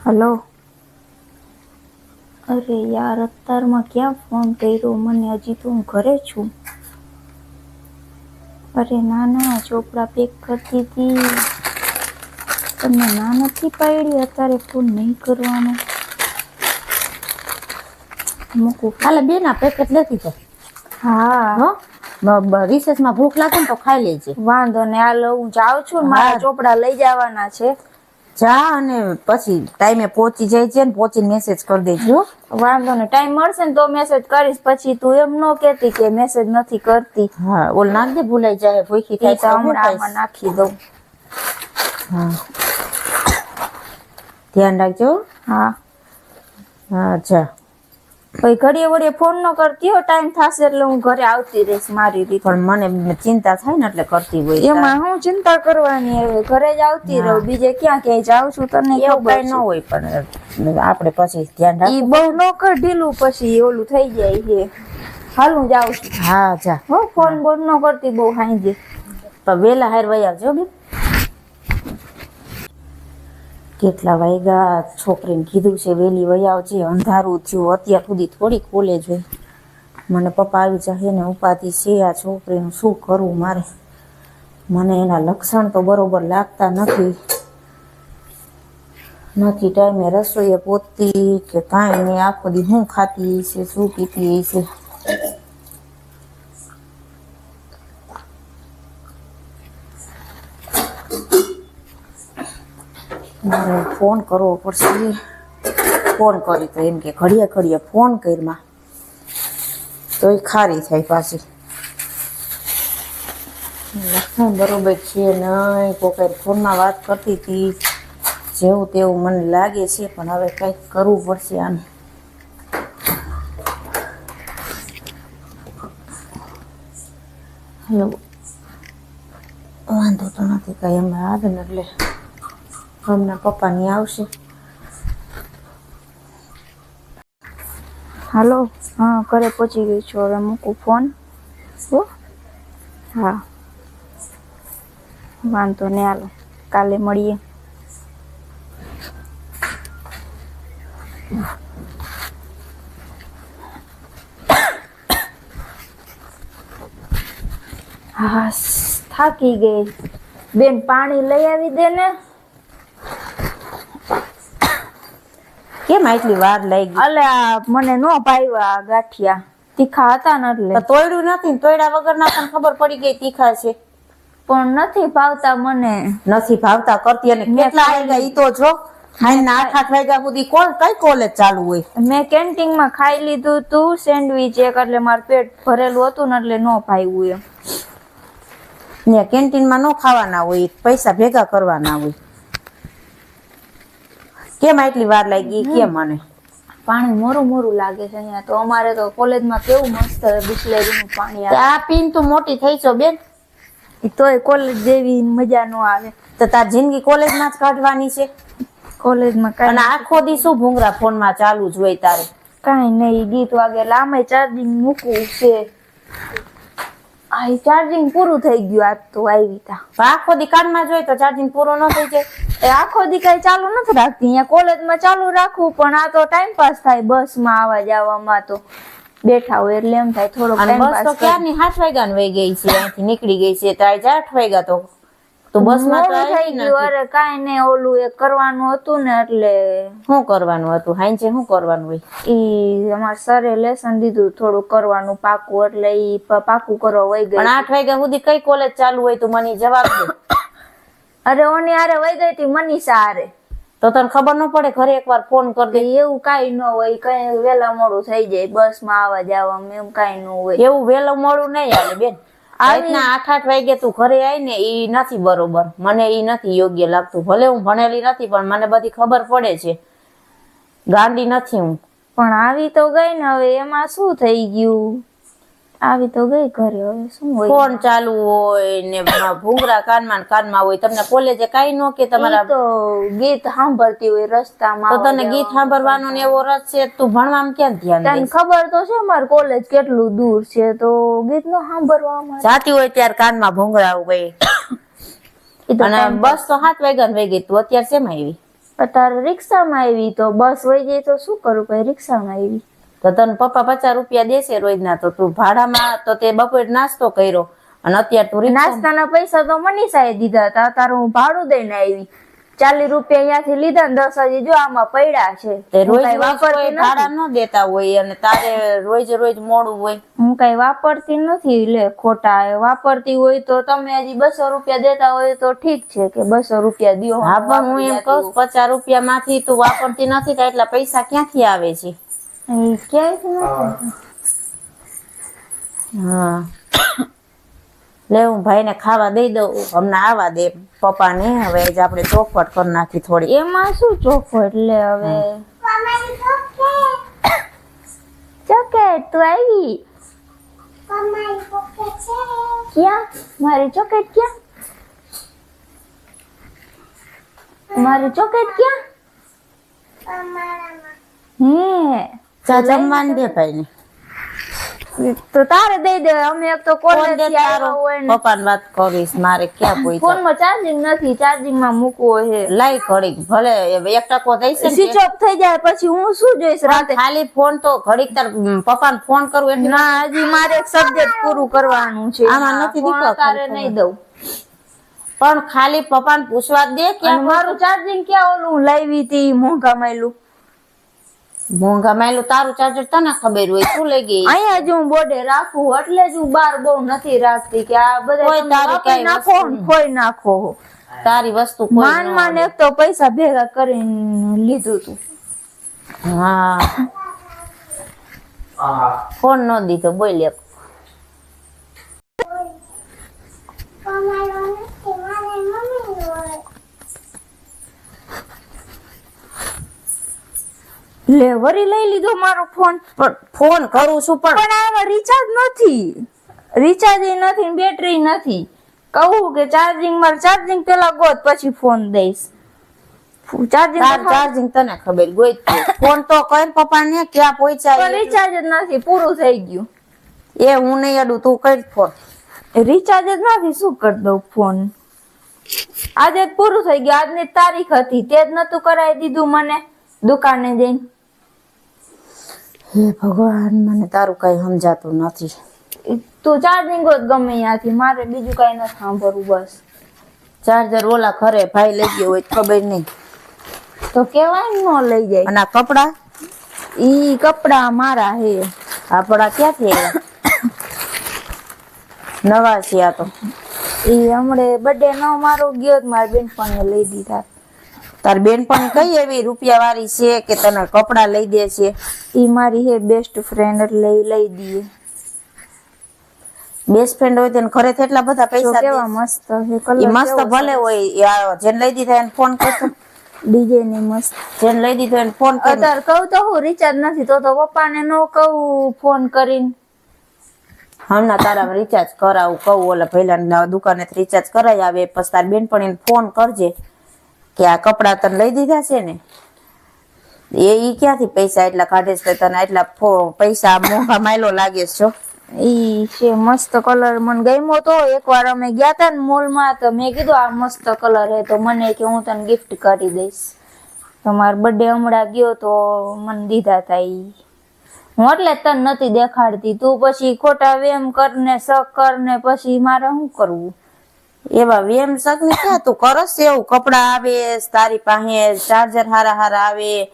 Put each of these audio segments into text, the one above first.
Hello. અરે યાર, અત્યારમાં ક્યાં ફોન કર્યો મને? હજી તો હું ઘરે છું. અરે ના, ચોપડા પેક કરતી હતી. તમને ના નથી પાડી અત્યારે ફોન નહીં કરવાનો? મૂકું. હાલે બેન, આ પેકેટ લેતી તો. હા હો, રિસેસમાં ભૂખ લાગે ને તો ખાઈ લેજે. વાંધો ને, હાલો હું જાઉં છું. મારા ચોપડા લઈ જવાના છે. જા, અને પછી ટાઈમે પહોંચી જાય છે ને પહોંચીને મેસેજ કરી દેજો. વાંધો ને, ટાઈમ મળશે ને તો મેસેજ કરીશ. પછી તું એમ ન કહેતી કે મેસેજ નથી કરતી. હા, ઓલ નાખ દે, ભૂલાઈ જાય. ભૂખી થાય તો હમણાં નાખી દઉં. હા, ધ્યાન રાખજો. હા હા, જા. ભાઈ ઘડીએ વળીએ ફોન ન કરતી હો. ટાઈમ થશે એટલે હું ઘરે આવતી રહીશ મારી રીતે. પણ મને ચિંતા થાય ને એટલે કરતી હોય. એમાં હું ચિંતા કરવાની? હવે ઘરે જ આવતી રહું, બીજે ક્યાં ક્યાંય જાઉં છું તને એવું કઈ ન હોય. પણ આપણે પછી ધ્યાન રાખવું. ઈ બહુ ન કર ઢીલું, પછી ઓલું થઈ જાય છે. હાલ હું જાઉં છું. હા, જા. હો, ફોન બોન ન કરતી બહુ હાંજે. પણ વેલા હાર વઈ આવજો બેન. કેટલા વાગ્યા? છોકરીને કીધું છે વેલી વઈ આવજે, અંધારું થયું. અત્યાર સુધી થોડી કોલેજ હોય. મને પપ્પા આવી જાય ને ઉપાધિ છે આ છોકરીનું. શું કરવું મારે? મને એના લક્ષણ તો બરોબર લાગતા નથી. ટાઈમે રસોઈએ પોતી કે કાંઈ નહીં. આખો દી હું ખાતી છે, શું પીતી છે. મારે ફોન કરવો પડશે. ફોન કરી તો એમ કે ઘડીએ ફોન કરીમાં તો એ ખારી થાય પાછી. લક્ષણ બરોબર છે નહીં. કોઈ ફોનમાં વાત કરતી હતી જેવું તેવું મને લાગે છે. પણ હવે કંઈક કરવું પડશે આને. હેલો, વાંધો તો નથી કાંઈ. એમ આવે ને એટલે હમણાં પપ્પાની આવશે. હાલો. હા, ઘરે પહોંચી ગઈ છું. હવે મૂકું ફોન. હા, વાંધો ને, હાલો કાલે મળીએ. હા, થાકી ગઈ. બેન પાણી લઈ આવી દે ને. કેમ આટલી વાર લઈ ગઈ? અલ્યા મને નો ભાવ્યા ગાંઠિયા. તીખા હતા ને એટલે. તોડ્યું નથી ને તોડ્યા વગર ના પણ ખબર પડી ગઈ તીખા છે. પણ નથી ભાવતા મને. નથી ભાવતા કરતી. અને કેટલા વાગ્યા ઈ તો જો. ખાઈને 8 વાગ્યા સુધી કઈ કોલેજ ચાલુ હોય? મેં કેન્ટીનમાં ખાઈ લીધું તું સેન્ડવીચ એક, એટલે મારું પેટ ભરેલું હતું ને એટલે નો ભાવ્યું એમ. ને કેન્ટીનમાં નો ખાવાના હોય, પૈસા ભેગા કરવાના હોય. કેમ આટલી વાર લાગી? કેમ? મને પાણી મોરું લાગે છે અહીંયા તો. અમારે તો કોલેજમાં કેવું મસ્ત બિસ્લેરીનું પાણી આવે. આ પીન તું મોટી થઈ છો બેન. તોય કોલેજ જેવી મજા નો આવે. તો તાર જિંદગી કોલેજમાં જ કાઢવાની છે? કોલેજમાં કઈ અને આખો દી શું ભૂંગરા ફોનમાં ચાલુ જ હોય તારે? કઈ નહીં, ગીત વાગે. લાંબે ચાર્જિંગ મૂકવું છે. આ ચાર્જિંગ પૂરું થઈ ગયું. આજ તો આવી તા. આખો દી કાનમાં જોઈ તો ચાર્જિંગ પૂરો ન થઈ જાય. એ આખો દી કઈ ચાલુ નથી રાખતી. અહીંયા કોલેજમાં ચાલુ રાખવું, પણ આ તો ટાઈમ પાસ થાય. બસમાં આવવા જવામાં તો બેઠા હોય એટલે એમ થાય થોડોક ટાઈમ પાસ. બસ તો ક્યારની 8 વાગ્યાની વહી ગઈ છે, અહીંથી નીકળી ગઈ છે. તારે 8 વાગ્યા તો બસમાં તો થઈ ગયું. અરે કાઈ નહીં, ઓલું એક કરવાનું હતું ને એટલે. શું કરવાનું હતું? હાંજે શું કરવાનું હોય? ઈ અમાર સરે લેસન દીધું થોડું કરવાનું પાકું, એટલે ઈ પાકું કરવા વહી ગઈ. પણ 8 વાગ્યા સુધી કઈ કોલેજ ચાલુ હોય? તું મને જવાબ દે. અરે ઓની હારે વહી ગઈ હતી, મનીષા હારે. તો તને ખબર ન પડે? ઘરે એકવાર ફોન કરી દે. એવું કઈ ન હોય, કઈ વેલા મોડું થઈ જાય બસમાં આવવા જવામાં, એમ કઈ ન હોય. એવું વેલું મોડું નહીં હાલે બેન. આજના 8 વાગે તું ઘરે આવી ને ઈ નથી બરોબર. મને ઈ નથી યોગ્ય લાગતું. ભલે હું ભણેલી નથી પણ મને બધી ખબર પડે છે. ગાંડી નથી હું. પણ આવી તો ગઈ ને, હવે એમાં શું થઈ ગયું? આવી તો ગઈ ઘરે, હવે શું હોય? ફોન ચાલુ હોય ને ભૂંગરા કાનમાં હોય. તમને કોલેજે કઈ ન કે તમારા તો ગીત સાંભળતી હોય રસ્તામાં. તો તને ગીત સાંભળવાનો ને એવો રસ છે, તું ભણવામાં ક્યાં ધ્યાન દે? તને ખબર તો છે મારું કોલેજ કેટલું દૂર છે, તો ગીત નો સાંભળવામાં જાતી હોય ત્યારે કાનમાં ભૂંગરા હોય. અને બસ તો 7 વાગ્યા વહી ગઈ. તું અત્યારે શેમાં આવી? અત્યારે રિક્ષામાં આવી તો બસ વહી જાય તો શું કરું? પછી રિક્ષામાં આવી. તો તને પપ્પા 50 રૂપિયા દેશે રોજના, તો તું ભાડામાં તો તે બપોરે નાસ્તો કર્યો અને અત્યારે તું નાસ્તાના પૈસા તો મનીષાએ દીધા હતા, અત્યારે હું ભાડું દઈને આવી. 40 રૂપિયા અહીંયાથી લીધા ને 10 હજી જો આમાં પડ્યા છે. તે રોજ હું કાંઈ વાપરતી ભાડા ન દેતા હોય અને તારે રોજ રોજ મોડું હોય. હું કઈ વાપરતી નથી. લે ખોટા વાપરતી હોય તો તમે હજી 200 રૂપિયા દેતા હોય તો ઠીક છે કે 200 રૂપિયા દ્યો. હા પણ હું એમ કહું 50 રૂપિયા માંથી તું વાપરતી નથી તો એટલા પૈસા ક્યાંથી આવે છે? ક્યાંય નથી. હા લે હું ભાઈને ખાવા દઈ દઉં, હમણાં આવા દે પપ્પા ને. હવે જ આપણે ચોખવટ કરી નાખી થોડી. એમાં શું ચોખવટ? લે હવે ચોકેટ તું આવી. ક્યાં મારી ચોકેટ? ક્યાં મારી ચોકેટ? ક્યાં હે? ચા જમવાનું દે ભાઈ ને. તો તારે દઈ દે. અમે એક તો કોલેજ થી આવ્યા હોય ને પપ્પાને વાત કરીશ, મારે ક્યાં પૈસા. ફોન માં ચાર્જિંગ નથી, ચાર્જિંગ માં મૂકવો છે. લાઈ ઘડીક ભલે 1% થઈ છે, સ્વિચ ઓફ થઈ જાય પછી હું શું જોઈશ રાતે? ખાલી ફોન તો ઘડીક તાર પપ્પાને ફોન કરું એટલે ના, હજી મારે એક સબ્જેક્ટ પૂરું કરવાનું છે. આમાં નથી ફોન દીકરો તારે નહીં દઉં. પણ ખાલી પપ્પાને પૂછવા દે કે અને મારું ચાર્જિંગ ક્યાં ઓલું લાવી હતી મોંઘા માયલું? મોંઘા માયલું તારું ચાર્જર તને ખબર હોય, શું લઈ ગઈ? અહીંયા જ હું બોર્ડે રાખું એટલે જ હું બાર બહુ નથી રાખતી કે આ બધા તારી કઈ નાખો ખોઈ નાખો. તારી વસ્તુ માન માન એક તો પૈસા ભેગા કરીને લીધું તું. હા ફોન ન દીધો બોલ. એક લે વરી લઈ લીધો મારો ફોન. ફોન કરું છું પણ આમાં રિચાર્જ નથી. રિચાર્જ નથી, બેટરી નથી. કહું કે ચાર્જિંગ પેલા ગોત પછી ફોન દઈશ. ચાર્જિંગ તને ખબર ગોઈ ફોન તો કર પપ્પા ને ક્યાં પહોંચાય. રિચાર્જ જ નથી, પૂરું થઈ ગયું. એ હું નહીં અડું, તું કર ફોન. રિચાર્જ જ નથી, શું કરી દઉં ફોન? આજે જ પૂરું થઈ ગયું. આજની તારીખ હતી તે જ નતું કરાવી દીધું મને દુકાને જઈને. હે ભગવાન, મને તારું કઈ સમજાતું નથી. તું ચાર્જિંગ જ ગમે ત્યાંથી, મારે બીજું કઈ નથી સાંભળવું. બસ ચાર્જર ઓલા ખરે ભાઈ લઈ ગયો હોય ખબર નહીં તો કેવાય ન લઈ જાય. અને આ કપડા? ઈ કપડા મારા હે. આપડા ક્યાંથી આવ્યા? નવા છે આ તો. ઈ હમણે બર્થડે નો મારો ગયો મારી બેનપણીએ લઈ દીધા. તાર બેનપણી કઈ એવી રૂપિયા વાળી છે કે તને કપડા લઈ દે છે? ઈ મારી હે બેસ્ટ ફ્રેન્ડ એટલે લઈ દઈએ. બેસ્ટ ફ્રેન્ડ હોય તેને ઘરે એટલા બધા પૈસા કેવા મસ્ત છે. ઈ મસ્ત ભલે હોય, જેને લઈ દીધા એને ફોન કરતો. ડીજે ની મસ્ત. જેને લઈ દીધો એને ફોન કર. અત્યારે કહું તો હું રિચાર્જ નથી તો પપ્પાને નો કહું ફોન કરીને. હમણાં તારા રિચાર્જ કરાવું કહું, ઓલા પહેલા દુકાને રિચાર્જ કરાવી આવે પછી તાર બેનપણીને ફોન કરજે કે આ કપડા તને લઈ દીધા છે ને. ઈ ક્યાંથી પૈસા એટલા કાઢે છે? તને એટલા પૈસા મોંઘા માયલો લાગે છે? ઈ છે મસ્ત કલર, મને ગમ્યો તો. એકવાર અમે ગયા તા ને મોલ માં તો મેં કીધું આ મસ્ત કલર હે તો મને કે હું તને ગિફ્ટ કરી દઈશ. તમારો બર્થડે હમણાં ગયો તો મને દીધા તા ઈ. હું એટલે તને નથી દેખાડતી, તું પછી ખોટા વેમ કરને શક કરને પછી મારે શું કરવું? એવા વેમ શક ને ક્યાં તું કરસ? એવું કપડા આવે તારી પાસે, ચાર્જર હારા આવે,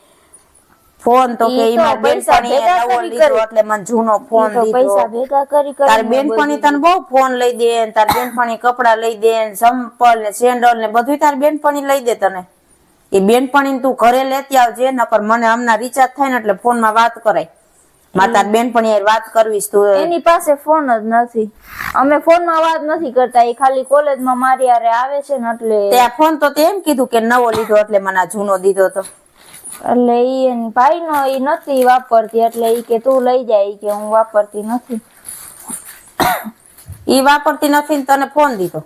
ફોન તો કે ઈમાં બેનપણી નવો લીધો એટલે મને જૂનો ફોન દીધો. પૈસા ભેગા કરી તાર બેનપણી તને બહુ ફોન લઈ દે, તાર બેનપણી કપડા લઈ દે, ચંપલ ને સેન્ડલ ને બધું તાર બેનપણી લઈ દે તને. એ બેનપણી તું ઘરે લેતી આવજે, નકર મને હમણાં રિચાર્જ થાય ને એટલે ફોન માં વાત કરાય. મારે તાર બેનપણી વાત કરવીશ. તું એની પાસે ફોન જ નથી, અમે ફોન માં વાત નથી કરતા. એ ખાલી કોલેજ માં મારી હારે આવે છે ને એટલે. તે ફોન તો તે એમ કીધું કે નવો લીધો એટલે મને આ જૂનો દીધો તો. એટલે ઈ એની ભાઈ નો ઈ નથી વાપરતી એટલે ઈ કે તું લઈ જાય કે હું વાપરતી નથી. ઈ વાપરતી નથી ને તને ફોન દીધો?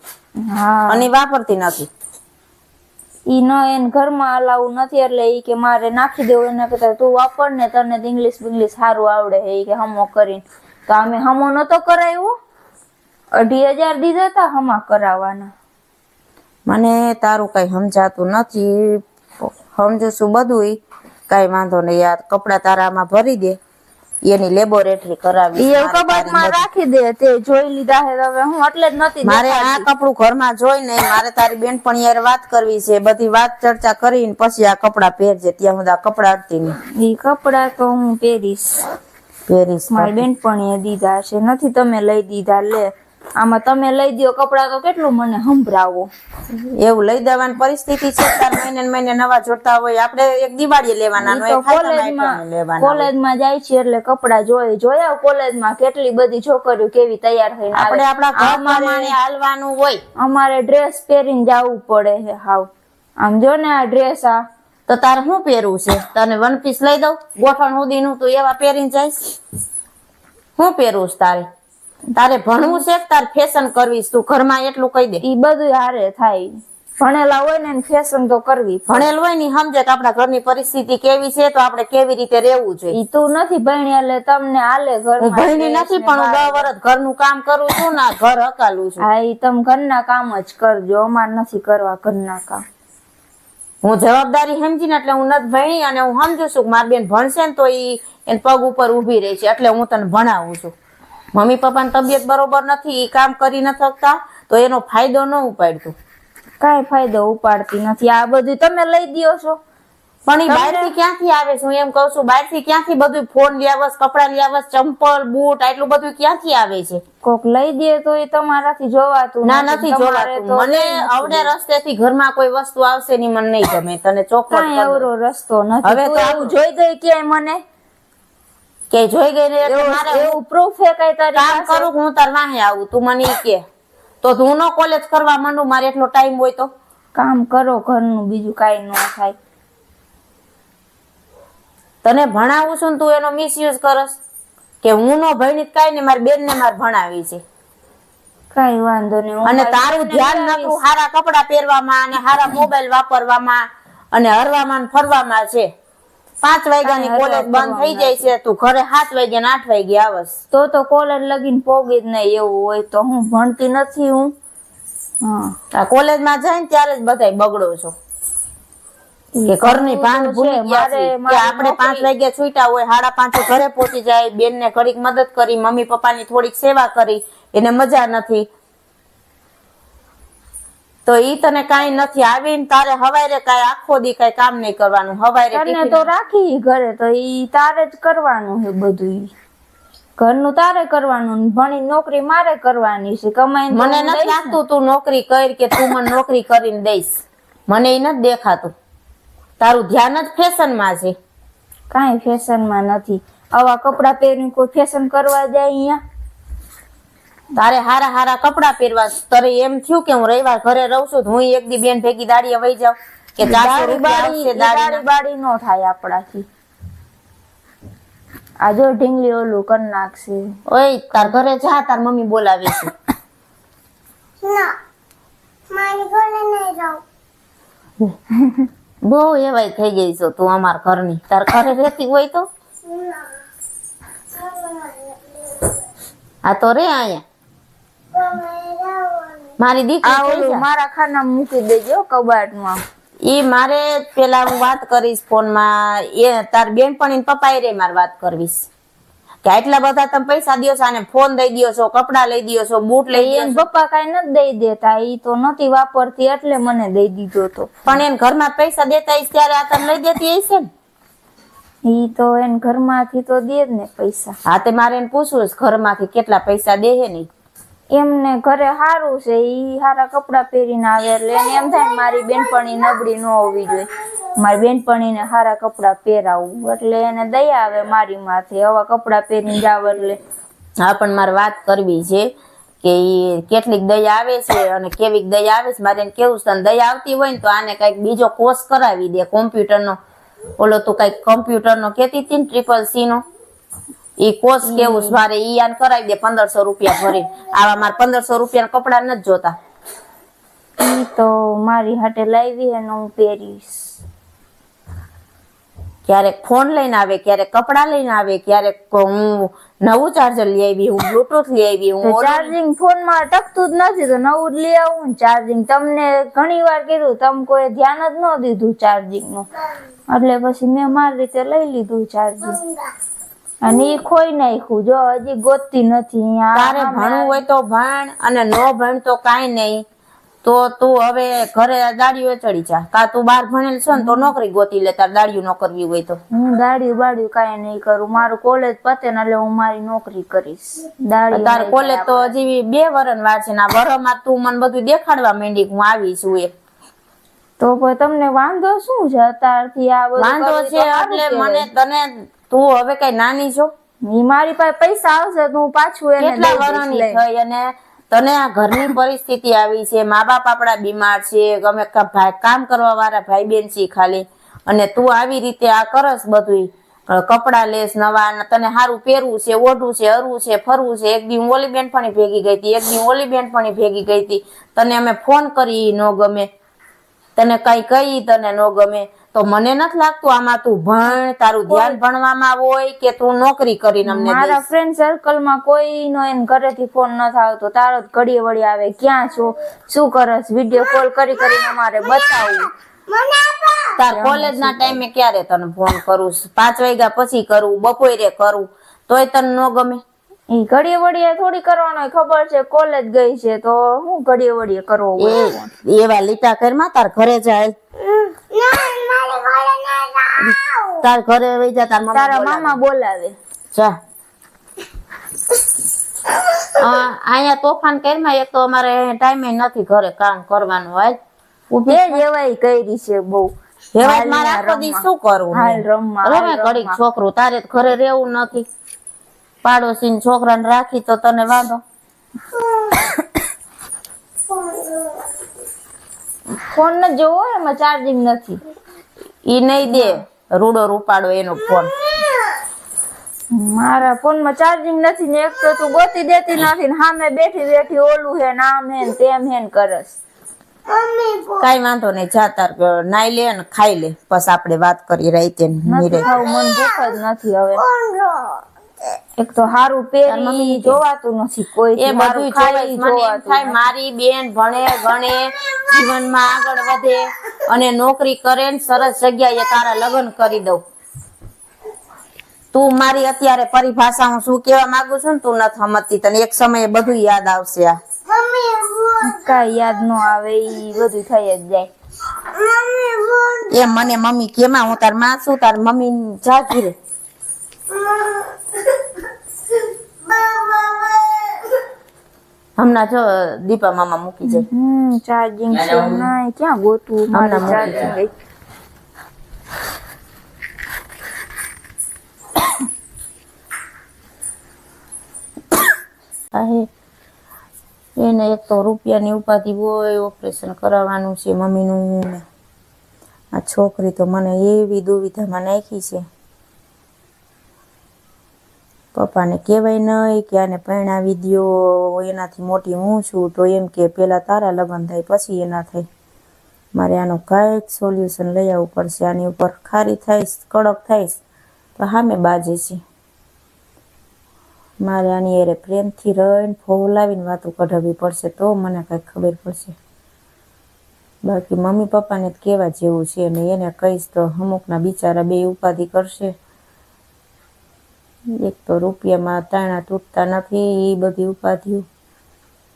હા. અને વાપરતી નથી. ઈ ન એને ઘરમાં અલાઉ નથી એટલે ઈ કે મારે નાખી દેવું. એને કહેતા તું વાપર ને, તને ઇંગ્લિશ સારું આવડે છે કે હમો કરીને. તો અમે હમો નતો કરાવ્યો, 2,500 દીધા હતા હમા કરાવવાના. મને તારું કઈ સમજાતું નથી. સમજુ છું બધું. કઈ વાંધો નહીં યાર, કપડા તારામાં ભરી દે, એની લેબોરેટરી કરાવી. એ કબાટમાં રાખી દે, તે જોઈ લીધા હે હવે હું એટલે જ નથી મારે આ દેખાડતી. કપડું ઘરમાં જોઈને મારે તારી બેનપણી યાર વાત કરવી છે, બધી વાત ચર્ચા કરીને પછી આ કપડા પહેરજે. ત્યાં હું આ કપડા અડતી નહીં. ઈ કપડા તો હું પહેરીશ. મારી બેનપણીએ દીધા છે, નથી તમે લઈ દીધા. લે આમાં તમે લઈ દ્યો કપડા તો કેટલું મને સંભળાવો. એવું લઈ દેવાની પરિસ્થિતિ છે? તાર મહિને ને મહિને નવા જોતા હોય. આપણે એક દિવાળીએ લેવાના ઈ તો કોલેજમાં જાય છે એટલે કપડા જોયા કોલેજમાં કેટલી બધી છોકરીઓ કેવી તૈયાર થઈને આપણે આપણા ઘર પ્રમાણે હાલવાનું હોય. અમારે ડ્રેસ પહેરીને જવું પડે છે. હાવ આમ જો ને આ ડ્રેસ આ તો તારે શું પહેરવું છે? તને વન પીસ લઈ દઉં ગોઠણ સુધીનું, તું એવા પહેરીને જઈશ? શું પહેરવું છે તારે? તારે ભણવું છે કે તારે ફેશન કરવી? તું ઘરમાં એટલું કહી દે. ઈ બધું હારે થાય. ભણેલા હોય ને ફેશન તો કરવી. ભણેલ હોય ને સમજે કે આપણા ઘરની પરિસ્થિતિ કેવી છે, તો આપણે કેવી રીતે રહેવું જોઈએ. ઈ તું નથી ભણ્યા એટલે તમને હાલે ઘર. હું ભણી નથી પણ હું 10 વર્ષ ઘરનું કામ કરું છું ને, ઘર હકાલું છું. હા, ઈ તમે ઘરના કામ જ કરજો, અમાર નથી કરવા ઘરના કામ. હું જવાબદારી સમજીને એટલે હું નથી ભણી, અને હું સમજુ છું કે મારી બેન ભણશે ને તો એને પગ ઉપર ઉભી રહી છે, એટલે હું તને ભણાવું છું. મમ્મી પપ્પાની તબિયત બરોબર નથી, ઈ કામ કરી ન શકતા, તો એનો ફાયદો ન ઉપાડતું. કાઈ ફાયદો ઉપાડતી નથી. આ બધું તમે લઈ દ્યો છો પણ ઈ બહારથી ક્યાંથી આવે છે? હું એમ કઉ છું, બહારથી ક્યાંથી બધું ફોન લઈ આવસ, કપડા લઈ આવસ, ચંપલ બૂટ આટલું બધું ક્યાંથી આવે છે? કોક લઈ દે તો એ તમારાથી જોવાતું ના, નથી જોવાતું. મને આવડે રસ્તેથી ઘરમાં કોઈ વસ્તુ આવશે ની મને નહીં ગમે. તને ચોખ્ખો કાઈ એવરો રસ્તો નથી. હવે તો એવું જોઈ ગઈ ક્યાંય મને કે જોઈ ગઈ ને એટલે મારે એવું પ્રૂફ હે કઈ તારી કામ કરું હું તાર વાહે આવું, તું મને ઈ કે તો હું નો કોલેજ કરવા માંડું? મારે એટલો ટાઈમ હોય તો કામ કરો ઘરનું, બીજું કાઈ ન થાય. તને ભણાવું છું ને તું એનો મિસયુઝ કરસ કે હું નો ભણી કાઈ ને મારી બેન ને મારે ભણાવી છે. કઈ વાંધો નહીં. અને તારું ધ્યાન નતું હારા કપડા પહેરવામાં અને હારા મોબાઈલ વાપરવામાં અને હરવામાં ને ફરવામાં છે. 5 વાગ્યાની કોલેજ બંધ થઈ જાય છે, તું ઘરે 7 વાગ્યા ને 8 વાગે આવસ. તો કોલેજ લગીને પોગી જ નહીં. એવું હોય તો હું ભણતી નથી. હું આ કોલેજમાં જાય ને ત્યારે જ બધાય બગડો છો કે ઘરની ભાન ભૂલી ગયા છે કે આપણે 5 વાગ્યા છૂટ્યા હોય, 5:30 ઘરે પહોંચી જાય, બેન ને ઘડીક મદદ કરી, મમ્મી પપ્પાની થોડીક સેવા કરી, એને મજા નથી. તો ઈ તને કાઈ નથી. આવીને તારે હવારે કાઈ આખો દી કાઈ કામ નહીં કરવાનું. હવારે તો રાખી ઘરે તો ઈ તારે જ કરવાનું છે બધું. ઘરનું તારે કરવાનું, ભણી નોકરી મારે કરવાની છે. કમાઈ મને નથી લાગતું તું નોકરી કરી કે તું મને નોકરી કરીને દઈશ. મને ઈ નથી દેખાતું. તારું ધ્યાન જ ફેશન માં છે. કાઈ ફેશન માં નથી. આવા કપડા પહેરીને કોઈ ફેશન કરવા જાય અહીંયા? તારે હારા હારા કપડા પહેરવા. તારે એમ થયું કે હું રવિવાર ઘરે રહું છું, હું એક દી બેન ભેગી દાડીએ વહી જાઉં કે 400 રૂપિયા આવશે દાડી બાડી નો થાય આપણાથી. આ જો ઢીંગલી ઓલું કરી નાખશે. ઓય તાર ઘરે જા, તાર મમ્મી બોલાવે છે. ના, મારી ઘરે નહીં જાઉં. બહુ એવાય થઈ ગઈ છો તું અમાર ઘરની. તાર ઘરે રહેતી હોય તો આ તો રે અહીંયા મારી દીકરી મારા ખાનામાં મૂકી દેજો કબાટમાં. ઈ મારે પેલા હું વાત કરીશ ફોનમાં. એ તાર બેનપણી પપ્પા એ રે મારે વાત કરવીશ કે આટલા બધા તમે પૈસા દ્યો છો, આને ફોન દઈ દ્યો છો, કપડા લઈ દ્યો છો, બૂટ લઈ દ્યો છો. પપ્પા કઈ નથી દઈ દેતા. ઈ તો નથી વાપરતી એટલે મને દઈ દીધો તો. પણ એને ઘરમાં પૈસા દેતા હશે ત્યારે આ તને લઈ દેતી હશે ને? ઈ તો એને ઘરમાંથી તો દે જ ને પૈસા. હા, તે મારે એને પૂછવું ઘરમાંથી કેટલા પૈસા દે હે નહીં. એમને ઘરે સારું છે, ઈ સારા કપડા પહેરીને આવે એટલે એને એમ થાય મારી બેનપણી નબળી ન હોવી જોઈએ, મારી બેનપણીને સારા કપડા પહેરાવું, એટલે એને દયા આવે મારી માથે આવા કપડા પહેરીને જાવ એટલે. હા, પણ મારે વાત કરવી છે કે ઈ કેટલીક દયા આવે છે અને કેવીક દયા આવે છે. મારે એને કેવું છે, દયા આવતી હોય ને તો આને કઈક બીજો કોર્સ કરાવી દે કોમ્પ્યુટરનો. ઓલો તું કઈક કોમ્પ્યુટરનો કેતી હતી ને CCC નો, ઈ કોર્સ કેવું છે મારે ઈ આને કરાવી દે 1500 રૂપિયા ભરીને. આવા મારે 1500 રૂપિયાના કપડા નથી જોતા. ઈ તો મારી હાટે લાવી હે ને હું પહેરીશ. ક્યારેક ફોન લઈને આવે, ક્યારેક કપડા લઈને આવે, ક્યારેક હું નવું ચાર્જર લઈ આવી, હું બ્લુટૂથ લઈ આવી, હું ઓલું- ચાર્જિંગ ફોન માં ટકતું જ નથી તો નવું જ લઈ આવું ને ચાર્જિંગ. તમને ઘણી વાર કીધું, તમે કોઈ ધ્યાન જ ન દીધું ચાર્જિંગ નું, એટલે પછી મેં મારી રીતે લઈ લીધું ચાર્જિંગ. અને ઈ ખોઈ નાખ્યું, જો હજી ગોતતી નથી. તારે ભણવું હોય તો ભણ, અને નો ભણ તો કાંઈ નહીં. તો તું હવે ઘરે દાડીઓ ચડી જા, કા તું બહાર ભણેલ છો ને તો નોકરી ગોતી લે, તાર દાડીઓ ન કરવી હોય તો. હું દાડિયું બાડિયું કાંઈ નહીં કરું, મારું કોલેજ પતે ને એટલે હું મારી નોકરી કરીશ. દાડિયું તાર નહીં કોલેજ થાય તો હજી 2 વર્ષ વાર છે ને આ વરમાં તું મને બધું દેખાડવા માંડી કે હું આવી છું એ. તો પછી તમને વાંધો શું છે અત્યારથી આ બધું વાંધો કરવી છે તો સારું એટલે કહેવાય. મને તને તું હવે કઈ નાની છો, ઈ મારી પાસે પૈસા આવશે તો હું પાછું એને કેટલા દઈ દઈશ વર્ષની લઈ. થઈ અને તને આ ઘરની પરિસ્થિતિ આવી છે, મા બાપ આપડા બીમાર છે, ગમે કામ કરવા વાળા ભાઈ બેન છે ખાલી, અને તું આવી રીતે આ કરસ બધું કપડા લેસ નવા, ને તને સારું પહેરવું છે, ઓઢવું છે, હરવું છે, ફરવું છે. એક દી હું ઓલી બેનપણી ભેગી ગઈ હતી, એક દી ઓલી બેનપણી ભેગી ગઈ હતી, તને અમે ફોન કરી ન ગમે, તને કઈ કહી તને ન ગમે, તો મને નથી લાગતું આમાં તું ભણ, તારું ધ્યાન ભણવામાં હોય કે તું નોકરી કરીને અમને મારા દઈશ. ફ્રેન્ડ સર્કલ માં કોઈ નો એને ઘરેથી ફોન ન આવતો, તારો જ ઘડીએ વળી આવે, ક્યાં છો, શું કરસ, વિડીયો કોલ કરી કરીને અમારે બતાવવું. તાર કોલેજ ના ટાઈમે ક્યારે તને ફોન કરું, 5 વાગ્યા પછી કરું, બપોરે કરું, તોય તને ન ગમે. ઈ ઘડીએ વળીએ થોડી કરવાનો હોય, ખબર છે કોલેજ ગઈ છે તો હું ઘડીએ વળીએ કરવો હોય ફોન. એવા લીટા કરમાં તાર ઘરે જાય, તાર ઘરે વઈ જા, તાર તારા મામા બોલાવે. જા. અહીંયા તોફાન કરમાં એક તો અમારે ટાઈમે નથી ઘરે કામ કરવાનું હોય. તે જેવાય કરી છે બહુ. હેવાય મારે આખો દી શું કરવું? હાલ રમવા, રમે હાલ ઘડીક રમવા. છોકરું, તારે તો ઘરે રહેવું નથી. પાડોશી છોકરાને રાખી તો તને વાંધો. ફોન ન જોવો એમાં ચાર્જિંગ નથી. ઈ નહીં દે રૂડો રૂપાડો એનો ફોન. મારા ફોન માં ચાર્જિંગ નથી ને એક તો તું ગોતી દેતી નથી ને સામે બેઠી બેઠી ઓલું હે નામ હે ને તેમ હે ને કરસ. કઈ વાંધો નહીં, જા તાર નાઈ લે ને ખાઈ લે, પછી આપણે વાત કરી રાઈતે નથી ખાવું, મન ભૂખ જ નથી હવે. એક તો હારું પેરી જોવાતું નથી કોઈ, એ બધું જોવાય. મને એમ થાય મારી બેન ભણે ગણે, જીવનમાં આગળ વધે અને નોકરી કરે ને સરસ જગ્યાએ તારા લગ્ન કરી દઉં. તું મારી અત્યારે પરિભાષા હું શું કેવા માંગુ છું ને તું નથી સમજતી, તને એક સમયે બધું યાદ આવશે. આ કઈ યાદ નો આવે, ઈ બધું થઈ જ જાય. એ મને મમ્મી કેમાં, હું તાર માં છું, તાર મમ્મી જાગી રે. હમણાં જો દીપા મામા મૂકી જાય. ચાર્જિંગ છે નહીં, ક્યાં ગોતું મારે ચાર્જિંગ. એને એક તો રૂપિયાની ઉપાધિ હોય, ઓપરેશન કરાવવાનું છે મમ્મીનું ને આ છોકરી તો મને એવી દુવિધામાં નાખી છે. પપ્પાને કહેવાય નહીં કે આને પરણાવી દ્યો, એનાથી મોટી હું છું, તો એમ કે પેલા તારા લગ્ન થાય પછી એના થાય. મારે આનું કાંઈક સોલ્યુશન લઈ આવવું પડશે. આની ઉપર ખારી થઈશ, કડક થઈશ તો સામે બાજે છે. મારે આની એરે પ્રેમથી રહીને ફોલાવીને વાતો કઢાવવી પડશે તો મને કાંઈક ખબર પડશે. બાકી મમ્મી પપ્પાને જ કહેવા જેવું છે ને એને કહીશ તો અમુકના બિચારા બે ઉપાધિ કરશે. એક તો રૂપિયામાં તાણા તૂટતા નથી, એ બધી ઉપાધિઓ,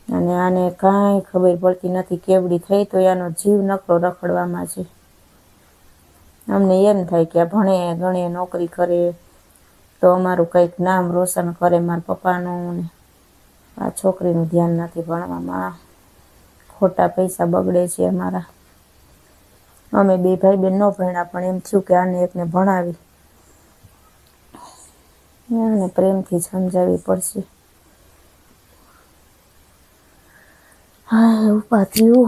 અને આને કાંઈ ખબર પડતી નથી કેવડી થઈ તો એનો જીવ નકરો રખડવામાં છે. અમને એમ થાય કે આ ભણે ગણે નોકરી કરે તો અમારું કંઈક નામ રોશન કરે મારા પપ્પાનું, ને આ છોકરીનું ધ્યાન નથી ભણવામાં, ખોટા પૈસા બગડે છે અમારા. અમે બે ભાઈ બેન ન ભણ્યા પણ એમ થયું કે આને એકને ભણાવી અને પ્રેમથી સમજાવવી પડશે. હા ઉપાધિઓ.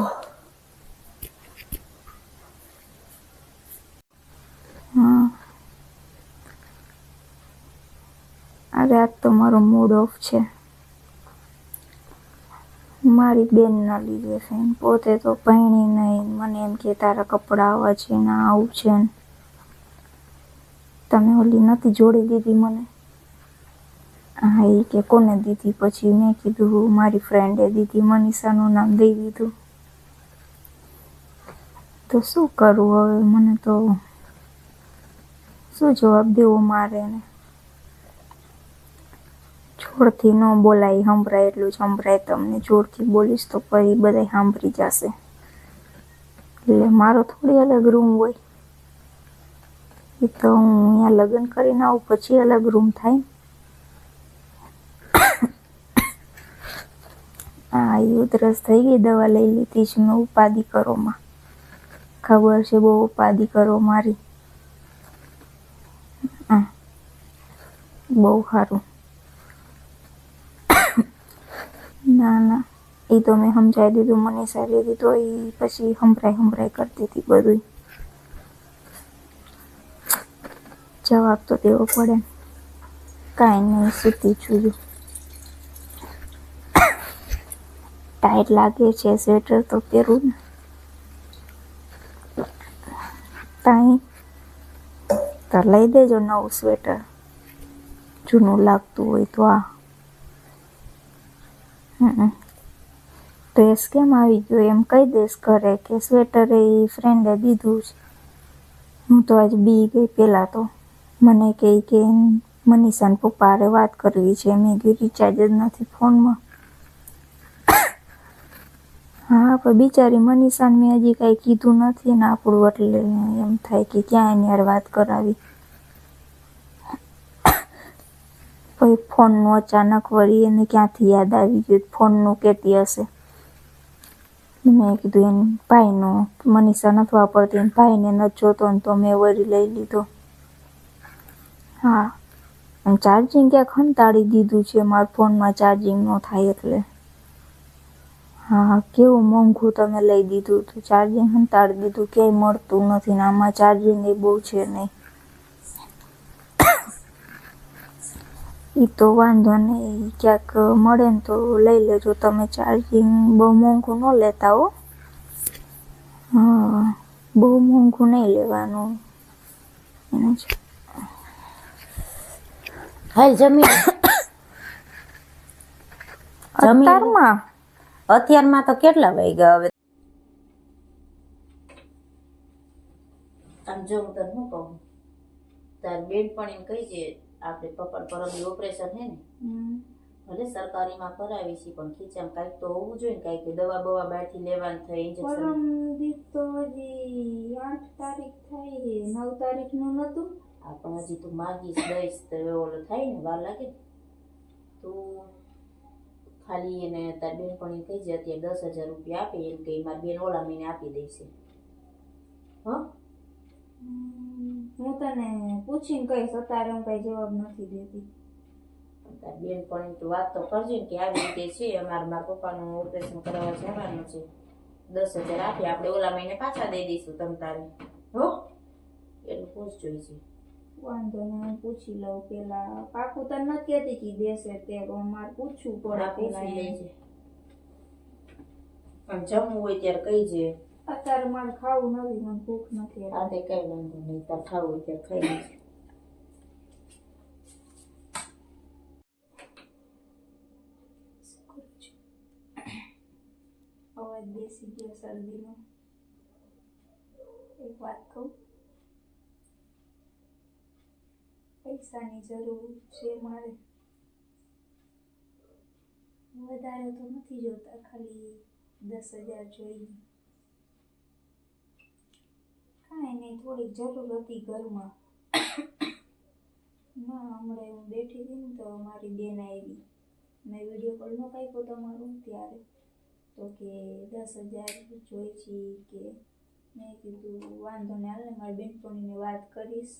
અરે આજ તો મારો મૂડ ઓફ છે, મારી બેન ના લીધે છે. પોતે તો ભણી નહીં, મને એમ કે તારા કપડા આવા છે ને આવું છે ને, તમે ઓલી નથી જોડી દીધી મને. હા એ કે કોને દીધી, પછી મેં કીધું મારી ફ્રેન્ડે દીધી, મનીષાનું નામ દઈ દીધું. તો શું કરું હવે, મને તો શું જવાબ દેવો મારે ને. જોરથી ન બોલાય, સંભળાય એટલું જ સંભળાય તમને. જોરથી બોલીશ તો પછી બધા સાંભળી જશે. એટલે મારો થોડી અલગ રૂમ હોય. એ તો હું અહીંયા લગ્ન કરીને આવું પછી અલગ રૂમ થાય ને. હા એ ઉધરસ થઈ ગઈ, દવા લઈ લીધી છે મેં ઉપાધિ કરોમાં. ખબર છે બહુ ઉપાધિ કરો મારી. હા બહુ સારું. ના ના એ તો મેં સમજાવી દીધું, મનીષા લીધી તો એ પછી સંભળાય કરતી હતી બધું. જવાબ તો દેવો પડે ને. કાંઈ નહીં, સૂતી છું. ટાઈટ લાગે છે, સ્વેટર તો પહેરું ને. તાઈ તો લઈ દેજો નવું સ્વેટર, જૂનું લાગતું હોય તો. આ ડ્રેસ કેમ આવી ગયો એમ કહી દઈશ ઘરે કે સ્વેટર એ ફ્રેન્ડે દીધું છે. હું તો આજ બી ગઈ. પહેલાં તો મને કહે કે મનીષાના પપ્પા હારે વાત કરવી છે. મેં કીધું રિચાર્જ જ નથી ફોનમાં. હા પણ બિચારી મનીષાને મેં હજી કાંઈ કીધું નથી ને આપણું, એટલે એમ થાય કે ક્યાં એની હારે વાત કરાવી. પછી ફોનનું અચાનક વળી એને ક્યાંથી યાદ આવી ગયું, ફોનનું કહેતી હશે. મેં કીધું એને ભાઈનો, મનીષા નથી વાપરતી, એને ભાઈને નથી જોતો ને તો મેં વળી લઈ લીધો. હા અને ચાર્જિંગ ક્યાંક હંતાડી દીધું છે, મારા ફોનમાં ચાર્જિંગ ન થાય એટલે. હા કેવું મોંઘું તમે લઈ દીધું હતું, ચાર્જિંગ હંતાડી દીધું, ક્યાંય મળતું નથી ને આમાં ચાર્જિંગ એ બહુ છે નહીં. એ તો વાંધો નહીં, ક્યાંક મળે ને તો લઈ લેજો તમે. ચાર્જિંગ બહુ મોંઘું ન લેતા હો. હા બહુ મોંઘું નહીં લેવાનું. એનું જ હાલ જમી અત્યારમાં અત્યારમાં તો કેટલા વાગ્યા હવે? આમ જો હું તને શું કહું, તાર બેનપણીને કહી છે આપણે પપ્પા પરમની ઓપરેશન હે ને, ભલે સરકારીમાં કરાવી છે પણ ખીચામાં કાંઈક તો હોવું જોઈએ ને, કાંઈક દવા બવા બહારથી લેવાની થઈ, ઇન્જેક્શન. પરમ દી તો હજી 8 તારીખ થાય છે, 9 તારીખનું નહોતું. આ પણ હજી તું માગીશ દઈશ તો ઓલો થાય ને, વાર લાગે ને. તું ખાલી એને તાર બેનપણીને કહી છે અત્યારે 10,000 રૂપિયા આપે, એમ કે મારી બેન ઓલા મહિને આપી દઈશે. હા હું તને પૂછીને કહીશ, અત્યારે હું કઈ જવાબ નથી દેતી. તાર બેનપણી તો વાત તો કરજે ને કે આવી રીતે છે, મારા પપ્પાનું ઓપરેશન કરાવવા જવાનું છે, 10,000 આપી, આપણે ઓલા મહિને પાછા દઈ દઈશું તમ તારે. હો એટલું પૂછ જોઈશે. વાંધો ને હું પૂછી લઉં પેલા. પાકું તને નથી કહેતી કે દેશે તે, પણ મારે પૂછવું પડે પેલા. અને જમવું હોય ત્યારે કહીજે. અત્યારે મારે ખાવું નથી, મને ભૂખ નથી. આ તે કઈ વાંધો નહીં, તાર ખાવું હોય ત્યારે ખાઈ લેજે. અવાજ બેસી ગયો શરદીનો. એક વાત કહું, પૈસાની જરૂર છે મારે. વધારે તો નથી જોતા, ખાલી 10,000 જોઈએ. કાંઈ નહીં, થોડીક જરૂર હતી ઘરમાં. ના હમણાં હું બેઠી હતી ને તો મારી બેન આવી, મેં વિડીયો કોલ નો કાપ્યો તમારું ત્યારે, તો કે 10,000 જોઈ છે કે. મેં કીધું વાંધો ને, હાલ ને મારી બેનપણીને વાત કરીશ.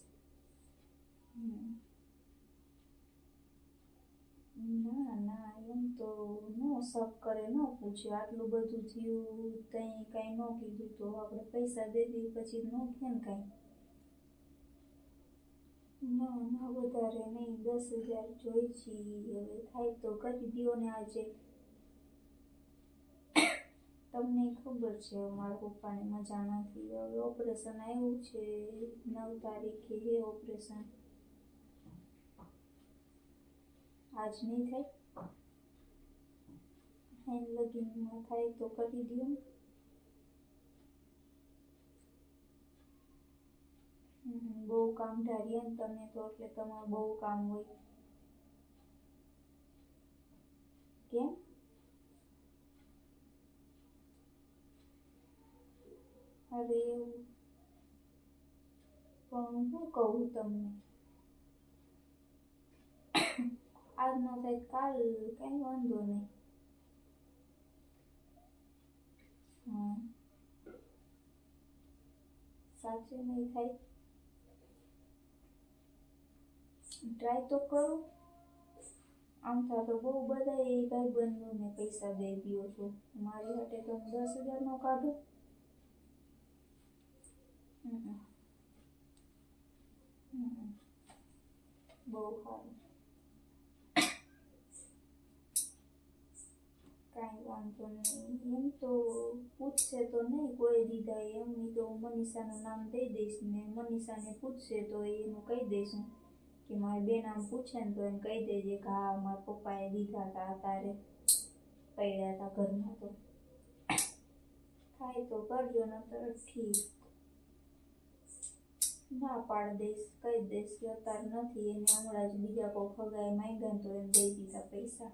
ના ના એમ તો નો શક કરે, ન પૂછે. આટલું બધું થયું તઈ કાંઈ ન કીધું તો આપણે પૈસા દે દઈએ પછી ન કે ને કાંઈ. ના ના વધારે નહીં, 10,000 જોઈ છે. હવે થાય તો કરી દો ને આજે. તમને ખબર છે મારા પપ્પાને મજા નથી, હવે ઓપરેશન આવ્યું છે, 9 તારીખે છે ઓપરેશન. આજ નહીં થાય, એમ લગીનમાં થાય તો કરી દો. બહુ કામ ધારીએ ને તમે તો, એટલે તમારે બહુ કામ હોય. કેમ? અરે એવું પણ હું કહું તમને, આજ ન થાય કાલ કઈ વાંધો નહીં. હા સાચે નહીં થાય, ટ્રાય તો કરો. આમ તો બહુ બધા એ ભાઈ બંધોને પૈસા દઈ દો છો, મારી માટે તો 10,000 નો કાઢો. બહુ સારું, કાંઈ વાંધો નહીં. એમ તો પૂછશે તો નહીં કોઈ દીધા, એમની તો મનીષાનું નામ દઈ દઈશ ને મનીષાને પૂછશે તો એનું કહી દઈશું કે મારી બેન આમ પૂછે ને તો એને કહી દેજે કે હા મારા પપ્પાએ દીધા હતા, તારે પડ્યા હતા ઘરમાં. તો થાય તો કરજો, નતર ઠીક ના પાડ દઈશ, કહી દઈશ કે અત્યારે નથી, એને હમણાં જ બીજા કોઈ ખગાએ માંગ્યા તો એને દઈ દીધા પૈસા.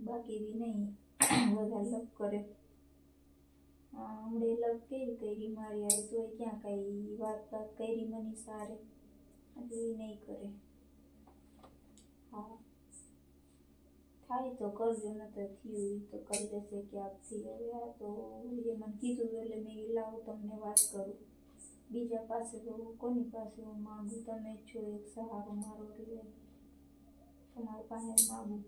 બાકી બી નહીં બધા લપ કરે. હમણે લપ કેવી કરી મારી આવે તોય ક્યાં કઈ વાત કરી મનીષા હારે, એટલે એ નહીં કરે. હા થાય તો કરજો, નતર થયું તો કરી દેશે ક્યાંકથી. હવે આ તો એ મને કીધું એટલે મેં લાવું તમને વાત કરું. બીજા પાસે તો કોની પાસે હું માંગુ, તમે જ છો એક સહારો મારો, એટલે તમારી પાસે માંગુ.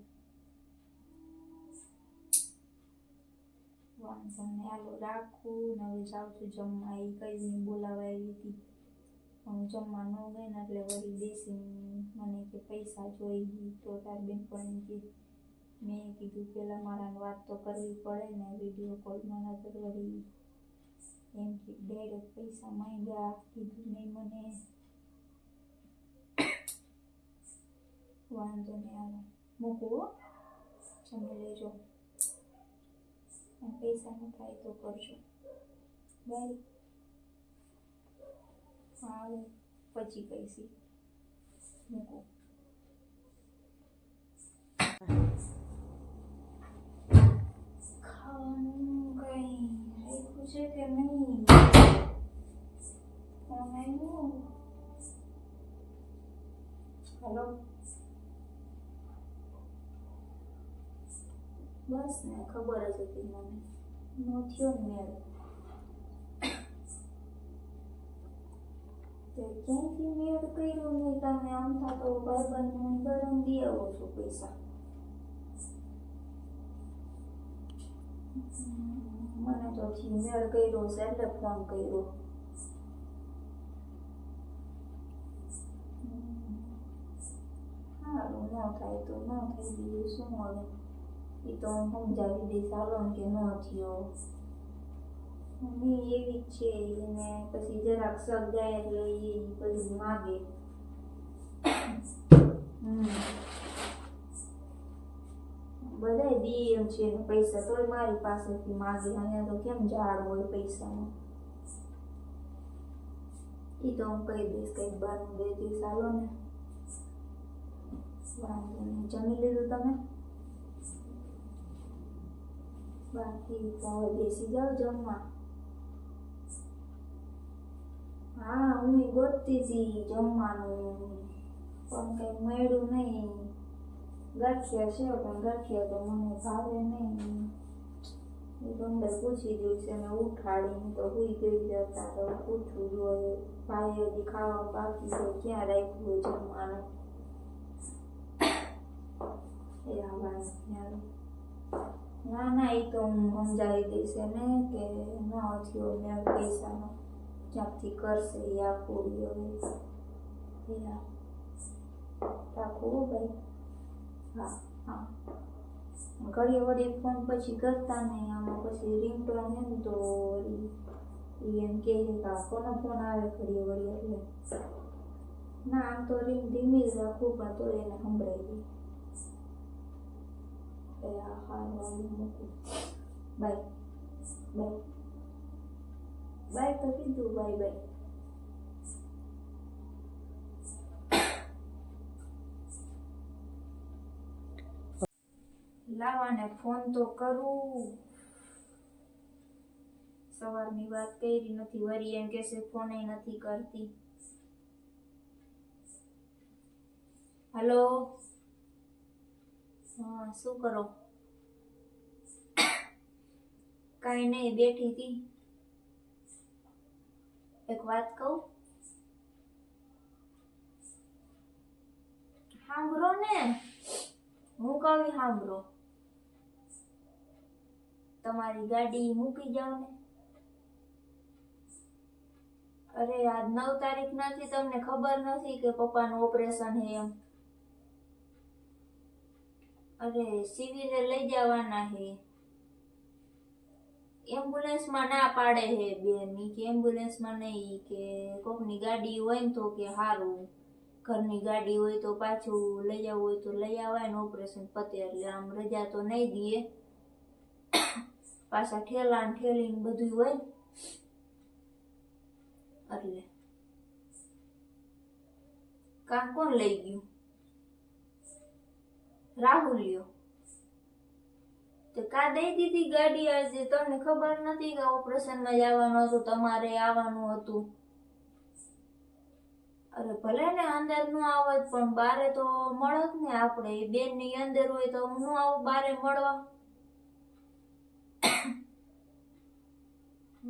વાંધો ને હાલો રાખું ને, હવે જાઉં છું જમવા. એ કઈ નહીં બોલાવા આવી હતી, હું જમવા ન ગઈ ને એટલે વળી બેસીને મને કે પૈસા જોઈ, તો તાર બેન પણ કે મેં કીધું પેલા મારાને વાત તો કરવી પડે ને, વિડીયો કોલમાં નજર વળી એમ કે ડાયરેક્ટ પૈસા માંગ્યા, કીધું નહીં મને. વાંધો નહીં હાલો મૂકવું, જમી લેજો. પૈસા ન થાય તો કરજો. બાય. હા પછી પૈસી મૂકો. ખાવાનું કઈ રાખ્યું છે કે નહીં? ફોન આવ્યો? હલો બસ ને ખબર જ હતી મને, નો થયો ને મેળ. ક્યાંથી મેળ કર્યો નહીં તમે? આમ થતો ભાઈબંધ બરમ દઈ આવો છો પૈસા. મને તો મેળ કર્યો છે એટલે ફોન કર્યો. સારું ન થાય તો ન થઈ ગયું શું હવે, એ તો હું સમજાવી દઈશ હાલો કે ન થયો. એવી જ છે એને પછી જરાક સગ જાય એટલે એ પછી માગે. બધા દી એમ છે ને પૈસા, તોય મારી પાસેથી માગે. અહીંયા તો કેમ ઝાડ હોય પૈસાનો. એ તો હું કહી દઈશ કંઈક બહારનું દઈ દઈશ હાલો ને. વાંધો નહીં. જમી લીધું તમે? બાકી તો હવે બેસી જાઓ જમવા. હા હું ગોતતી હતી જમવાનું પણ કઈ મળ્યું નહીં. ગાંઠિયા છે પણ ગાંઠિયા તો મને ભાવે નહીં. એ તો અંદર પૂછી દઈશ અને ઉઠાડીને તો હુઈ ગઈ જતા તો પૂછવું જોઈએ. ભાઈ હજી ખાવા બાકી છે, ક્યાં રાખ્યું હોય જમવાનું. એ આવવાનું ના ના એ તો હું સમજાવી દઈશ એને કે ન થયો મેં પૈસાનો ક્યાંકથી કરશે એ આખું. હવે રાખવું ભાઈ. હા હા ઘડીએ વળી ફોન પછી કરતા નહીં, આમાં પછી રિંગટોન હે ને તો વળી એમ કહે કે કોનો ફોન આવે ઘડીએ વળી, એટલે ના આમ તો રીંગ ધીમી જ રાખું પણ તો એને સંભળાઈ ગઈ. હા મૂકું. બાય બાય બાય તો કીધું. Bye bye. લાવાને ફોન તો કરું. સવારની વાત કરી નથી, વરી એમ કહેશે ફોન નથી કરતી. હેલો, હા શું કરો? કાંઈ નહીં, બેઠી હતી. એક વાત કહું? સાંભળો ને, હું કહું સાંભળો. તમારી ગાડી મૂકી જાવ ને. અરે આજ 9 તારીખ નથી, તમને ખબર નથી કે પપ્પાનું ઓપરેશન હે એમ? અરે સિવિલે લઈ જવાના હે. એમ્બ્યુલન્સમાં ના પાડે હે બેન, કે એમ્બ્યુલન્સમાં નહીં, કે કોકની ગાડી હોય ને તો કે સારું, ઘરની ગાડી હોય તો પાછું લઈ આવવું હોય તો લઈ આવાય ને ઓપરેશન પતે એટલે આમ રજા તો નહીં દે. પાછા ઠેલા ને ઠેલી ને બધું હોય એટલે. કાં કોણ લઈ ગયું? રાહુલિયો. તો કા દઈ દીધી ગાડી આજે? તમને ખબર નથી કે ઓપરેશનમાં જવાનું હતું, તમારે આવવાનું હતું? અરે ભલે ને અંદર નું આવત પણ બારે તો મળત ને. આપણે બેન ની અંદર હોય તો હું આવું બારે મળવા?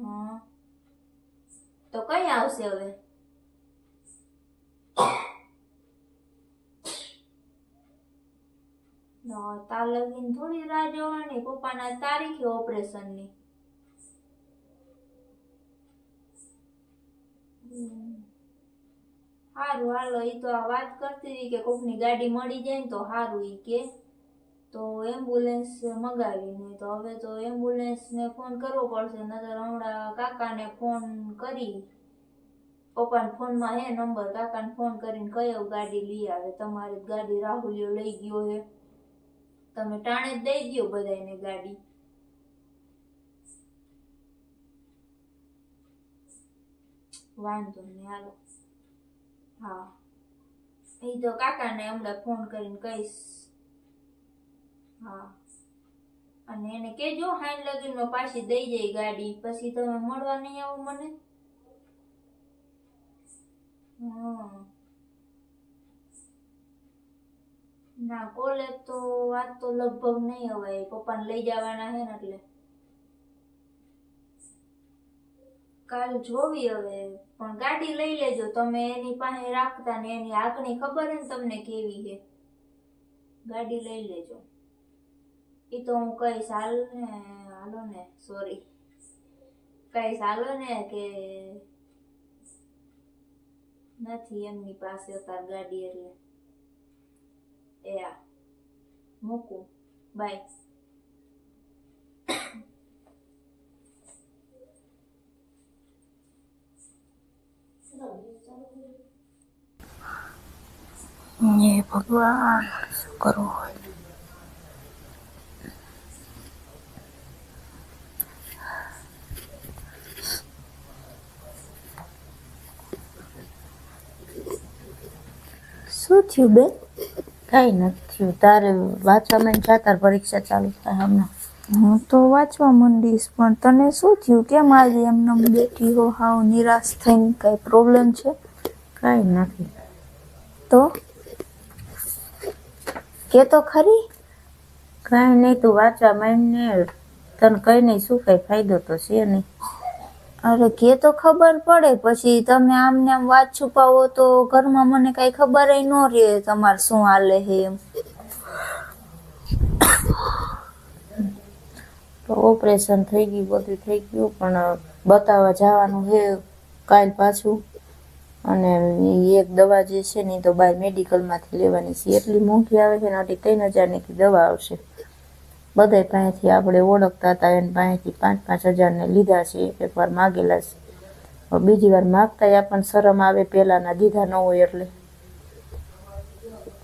હા તો કઈ આવશે હવે? તાર લગીને થોડી રાહ જોવાની. પપ્પાના તારીખે ઓપરેશન ની. સારું હાલો, ઈ તો આ વાત કરતી હતી કે કોકની ગાડી મળી જાય ને તો સારું. ઈ કે તો એમ્બ્યુલન્સ મગાવીને, તો હવે તો એમ્બ્યુલન્સ ને ફોન કરવો પડશે. નતર હમણાં કાકાને ફોન કરી, પપ્પાના ફોનમાં હે નંબર, કાકાને ફોન કરીને કયો ગાડી લઈ આવે. તમારી ગાડી રાહુલિયો લઈ ગયો હે, તમે ટાણે જ દઈ દો બધાને ગાડી. વાંધો નહીં હાલો. હા એ તો કાકાને હમણાં ફોન કરીને કહીશ. હા અને એને કેજો હાઈ લગીનમાં પાછી દઈ જાય ગાડી, પછી તમે મળવા નહીં આવો મને? ના કોલેજ તો વાત તો લગભગ નહીં હવે, પપ્પાને લઈ જવાના હે ને એટલે કાલ જોવી હવે. પણ ગાડી લઈ લેજો તમે, એની પાસે રાખતા ને એની આંખની ખબર હે ને તમને કેવી છે. ગાડી લઈ લેજો. એ તો હું કહીશ હાલો ને સોરી કહીશ હાલો ને કે નથી એમની પાસે અત્યારે ગાડી એટલે. એ આ મૂકું. બાય. હે ભગવાન, શું કરવું હોય? શું થયું બેન? કઈ નથી થયું. તારે વાંચવામાં જાતાર પરીક્ષા ચાલુ થાય હમણાં. હું તો વાંચવા માંડીશ, પણ તને શું થયું? કેમ આજે એમને બેઠી હો હાવ નિરાશ થઈને? કઈ પ્રોબ્લેમ છે? કઈ નથી. તો કે તો ખરી. કઈ નહીં, તું વાંચવા માંડને. તને કઈ નહીં, શું કઈ ફાયદો તો છે નહીં. અરે કે તો ખબર પડે, પછી તમે આમને આમ વાત છુપાવો તો ઘરમાં મને કઈ ખબર ન રહે તમારે શું હાલે છે એમ. તો ઓપરેશન થઈ ગયું, બધું થઈ ગયું, પણ બતાવવા જવાનું છે કાલ પાછું. અને એક દવા જે છે ને એ તો બહાર મેડિકલમાંથી લેવાની છે. એટલી મોંઘી આવે છે ને, 3,500ની દવા આવશે. બધા પાસેથી આપણે ઓળખતા હતા, એને પાસેથી 5,000-5,000ને લીધા છે. એકવાર માગેલા છે. બીજી વાર માગતા આપણને શરમ આવે, પહેલાંના દીધા ન હોય એટલે.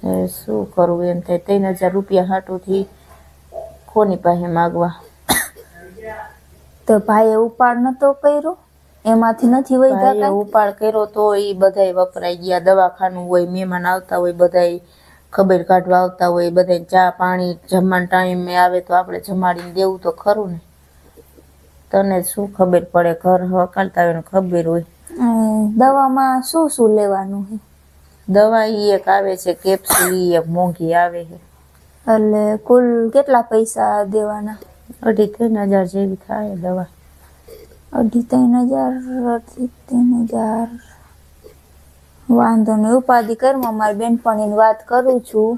હવે શું કરવું એમ થાય 3000 રૂપિયા હાટુથી કોની પાસે માગવા. તો ભાઈએ ઉપાડ નતો કર્યો, એમાંથી નથી વૈધા ભાઈએ કાંઈ? ઉપાડ કર્યો તો એ બધાય વપરાઈ ગયા. દવાખાનું હોય, મહેમાન આવતા હોય, બધાય ખબર કાઢવા આવતા હોય, બધાય ચા પાણી જમવાના ટાઈમે આવે તો આપણે જમાડીને દેવું તો ખરું ને. તને શું ખબર પડે, ઘર હકાલતા હોય ને ખબર હોય. દવામાં શું શું લેવાનું છે? દવા ઈ એક આવે છે કેપ્સ્યુલ, ઈ એક મોંઘી આવે છે. એટલે કુલ કેટલા પૈસા દેવાના? 2,500 જેવી થાય દવા. 2,500 વાંધો નહીં, ઉપાધિ કરમાં મારી બેનપણીને વાત કરું છું.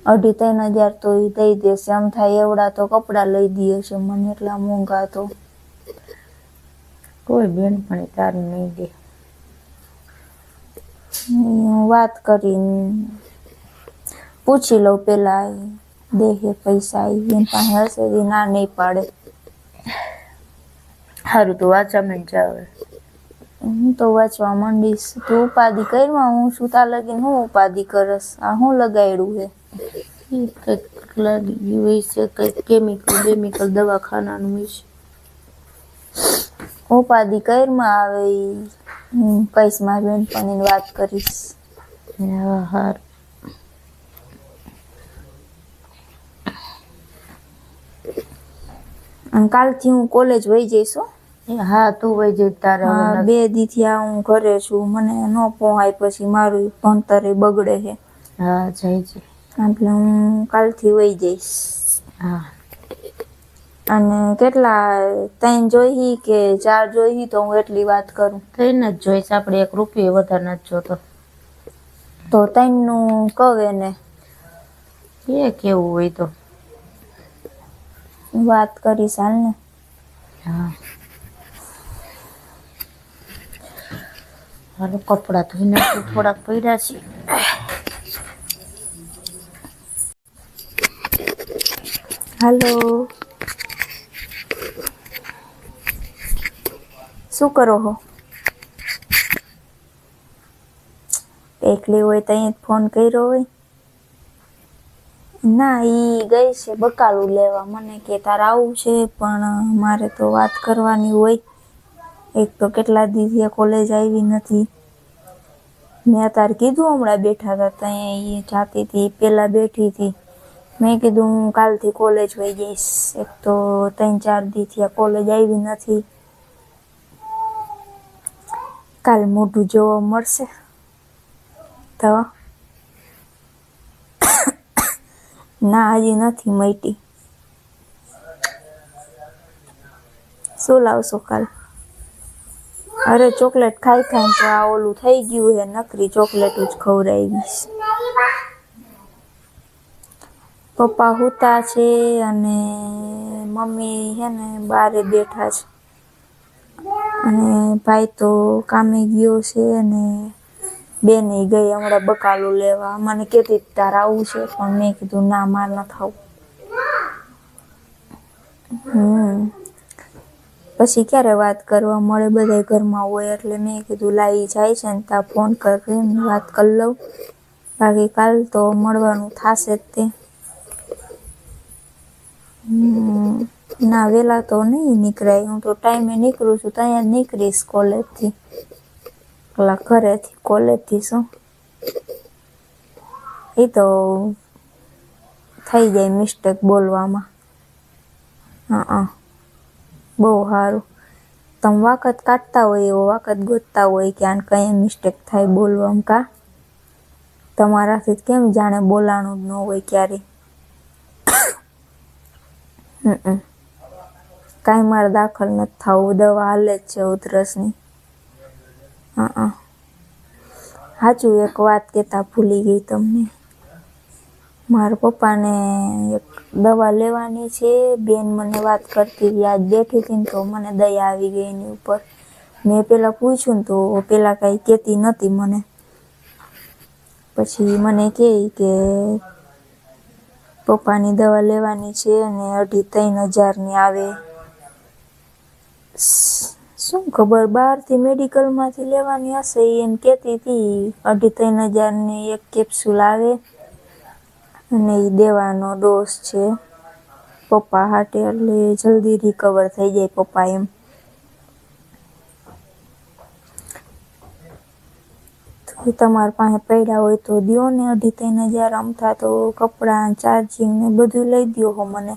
2,500 તો એ દઈ દેશે. આમ થાય એવડા તો કપડાં લઈ દઈએ છે મને, એટલા મોંઘા તો. કોઈ બેનપણી તારી નહીં દે. હું વાત કરીને પૂછી લઉં પેલા, દેહે પૈસા એની પાસે હશે એ ના નહીં પાડે. સારું તો વાંચા મેં જાવે. હું તો વાંચવા માંડીશ. તું ઉપાધિ કરમાં, હું સુતા લગીને હું ઉપાધિ કરસ? આ હું લગાડ્યું છે? ઈ કંઈક લાગી ગયું હોય છે, કંઈક કેમિકલ દવાખાનાનું હોય છે. ઉપાધિ કરમાં આવે ઈ હું કહીશ, મારી બેનપણીને વાત કરીશ. હા હારું. અને કાલથી હું કોલેજ વહી જઈશ હો. હા તું વહી જઈ તારે હવે હા, 2 દીથી આ હું ઘરે છું. મને ન પહોંચાય પછી મારું ભણતરે બગડે છે. હા જઈ છે. એટલે હું કાલથી વહી જઈશ. હા અને કેટલા 3 જોઈ કે 4 જોઈ તો હું એટલી વાત કરું. થઈને જ જોઈશ. આપણે 1 રૂપિયો વધારે નથી જોતો. તો 3 નું કહે ને એ કેવું હોય તો વાત કરીશ હાલ ને. હા હાલો, કપડાં ધોઈને થોડાક પડ્યા છે. હાલો, શું કરો હો? એકલી હોય તો અહીં ફોન કર્યો હોય? ના, ઈ ગઈ છે બકાલું લેવા. મને કે તારે આવું છે, પણ મારે તો વાત કરવાની હોય. એક તો કેટલા દીથી કોલેજ આવી નથી. મેં તારે કીધું હમણાં બેઠા હતા ત્યાં એ જાતી હતી, પેલા બેઠી હતી. મેં કીધું હું કાલથી કોલેજ વહી જઈશ. એક તો 3-4 દીથી કોલેજ આવી નથી. કાલ મોઢું જોવા મળશે તો. ના, હજી નથી મટી. શું લાવશો કાલ? અરે ચોકલેટ ખાઈ ખાઈને તો આ ઓલું થઈ ગયું છે, નકરી ચોકલેટ જ ખવડાવીશ. પપ્પા હુતા છે અને મમ્મી છે ને બારે બેઠા છે. અને ભાઈ તો કામે ગયો છે અને બેન ગઈ હમણાં બકાલું લેવા. મને કહેતી તારે આવું છે, પણ મેં કીધું ના, માર નથી આવું. પછી ક્યારે વાત કરવા મળે, બધા ઘરમાં હોય. એટલે મેં કીધું લાવી જાય છે ને તા ફોન કરીને વાત કરી લઉં. બાકી કાલ તો મળવાનું થશે જ તે. ના, વહેલા તો નહીં નીકળાય. હું તો ટાઈમે નીકળું છું, ત્યાં જ નીકળીશ કોલેજથી. પેલા ઘરેથી કોલેજથી શું એ તો થઈ જાય મિસ્ટેક બોલવામાં. હા, બહુ સારું. તમે વખત કાઢતા હોય એવો વખત ગોતતા હોય કે આને કઈ મિસ્ટેક થાય બોલવામાં. કા તમારાથી કેમ જાણે બોલાણું જ ન હોય ક્યારે. કાંઈ મારે દાખલ નથી થવું, દવા હાલે જ છે ઉધરસની. સાચું, એક વાત કહેતા ભૂલી ગઈ તમને. મારા પપ્પાને એક દવા લેવાની છે. બેન મને વાત કરતી યાદ બેઠી હતી ને તો મને દયા આવી ગઈ એની ઉપર. મેં પહેલાં પૂછ્યું ને તો પહેલાં કાંઈ કહેતી નહોતી મને. પછી મને કહે કે પપ્પાની દવા લેવાની છે અને 2,500-3,000ની આવે. શું ખબર બહારથી મેડિકલમાંથી લેવાની હશે એમ કહેતી હતી 2,500-3,000ની એક કેપ્સ્યુલ આવે અને એ દેવાનો ડોઝ છે પપ્પા હાટે એટલે જલ્દી રિકવર થઈ જાય પપ્પા એમ. તો તમારી પાસે પડ્યા હોય તો દ્યો ને 2,500 અમથા તો કપડાં ચાર્જિંગ ને બધું લઈ દ્યો હો મને.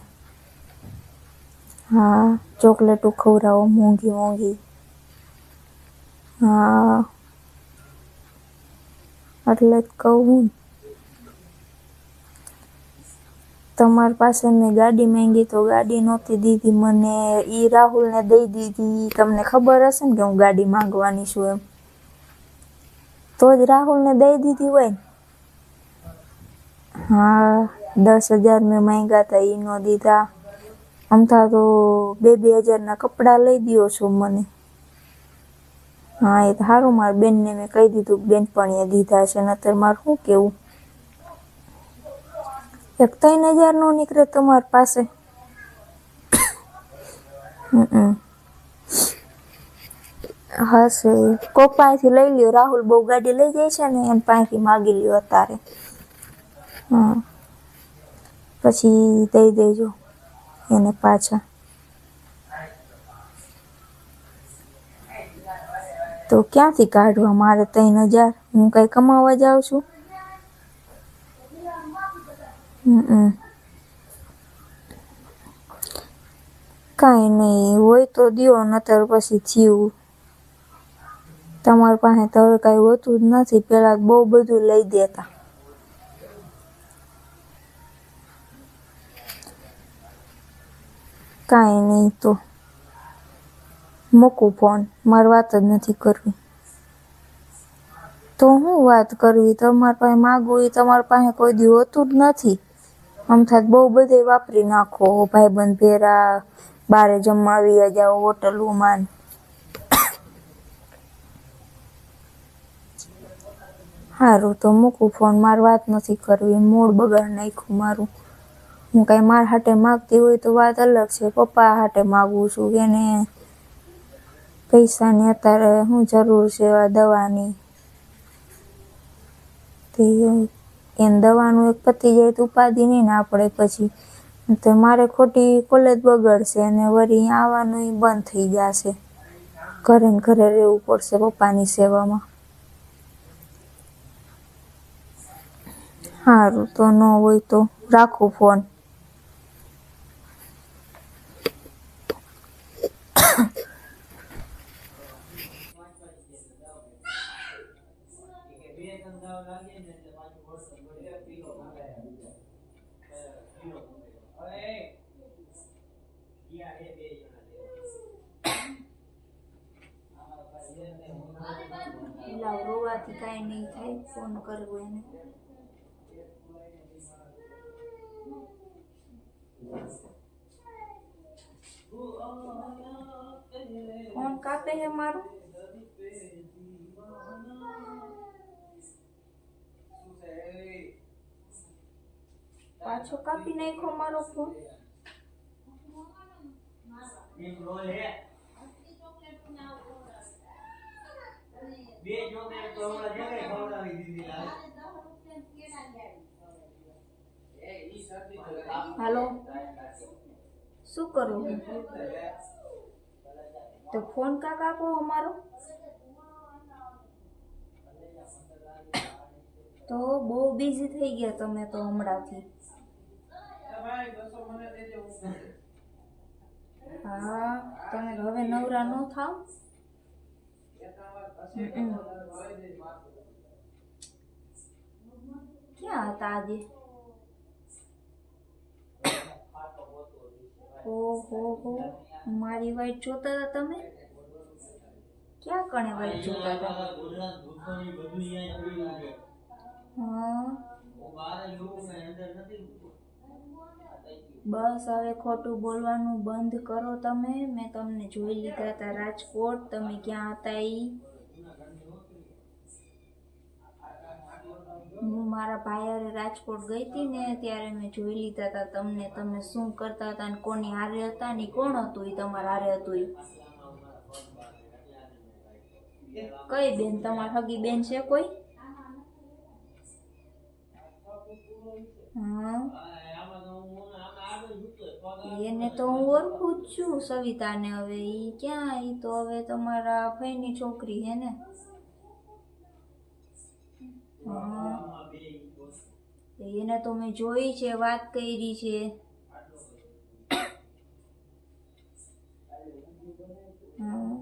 હા ચોકલેટો ખવડાવો મોંઘી મોંઘી. હા એટલે જ કહું. તમારી પાસે મેં ગાડી માંગી તો ગાડી નહોતી દીધી મને. ઈ રાહુલને દઈ દીધી. તમને ખબર હશે ને કે હું ગાડી માંગવાની છું એમ. તો જ રાહુલને દઈ દીધી હોય ને. હા 10,000 મેં માંગ્યા હતા ઈ નો દીધા. અમથા તો 2,000-2,000ના કપડાં લઈ દ્યો છો મને. હા એ તો સારું મારા બેનને મેં કહી દીધું બેનપણીએ દીધા છે નતર મારે શું કેવું. 3,000 નો નીકળે તમારી પાસે. હશે કોક પાસેથી લઈ લ્યો. રાહુલ બહુ ગાડી લઈ જાય છે ને એમ પાસેથી માગી લ્યો અત્યારે. હા પછી દઈ દેજો એને પાછા. તો ક્યાંથી કાઢવા મારે 3,000? હું કઈ કમાવા જાઉં છું? કાંઈ નહીં હોય તો દ્યો નતર પછી થયું. તમારી પાસે તો હવે કાંઈ હોતું જ નથી. પહેલાં બહુ બધું લઈ દેતા. કાંઈ નહીં તો મૂકું ફોન. મારે વાત જ નથી કરવી. તો હું વાત કરવી? તમારી પાસે માગું એ તમારી પાસે કોઈ દી હોતું જ નથી. અમથા બહુ બધે વાપરી નાખો. ભાઈબંધ ભેરા બારે જમવા આવી જાઓ હોટલોમાં. સારું તો મૂકું ફોન. મારે વાત નથી કરવી. મૂડ બગાડ નાખ્યું મારું. હું કાંઈ મારા હાટે માગતી હોય તો વાત અલગ છે. પપ્પા હાટે માગું છું. એને પૈસાની અત્યારે શું જરૂર છે દવાની. તે એને દવાનું એક પતી જાય તો ઉપાધિ નહીં ને આપણે પછી. તો મારે ખોટી કોલેજ બગડશે અને વળી આવવાનું બંધ થઈ જશે. ઘરે ને ઘરે રહેવું પડશે પપ્પાની સેવામાં. સારું તો ન હોય તો રાખું ફોન. રોવાથી કાંઈ નહીં થાય. ફોન કરવો એને. ફોન કાપે હે મારું. પાછો કાપી નાખ્યો મારો ફોન. હાલો શું કરું? તો ફોન કા કાપો અમારો? તો બહુ બિઝી થઈ ગયા તમે તો હમણાંથી. હા તમે હવે નવરા ન થાવ. ક્યાં હતા આજે? ઓહો હો મારી વાઈટ જોતા હતા તમે? ક્યાં કણે વાઈટ જોતા હતા? હા બસ હવે ખોટું બોલવાનું બંધ કરો તમે. મેં તમને જોઈ લીધા હતા રાજકોટ. તમે ક્યાં હતા ઈ? હું મારા ભાઈ હારે રાજકોટ ગઈ હતી ને ત્યારે મેં જોઈ લીધા હતા તમને. તમે શું કરતા હતા ને કોની હારે હતા ને કોણ હતું એ તમારા હારે હતું એ. કઈ બેન? તમાર હગી બેન છે કોઈ? હા, એને તો હું ઓળખું જ છું, સવિતાને. હવે ઈ ક્યાં? ઈ તો હવે તમારા ફઈની છોકરી હે ને? હા, એને તો મેં જોઈ છે, વાત કરી છે. હા,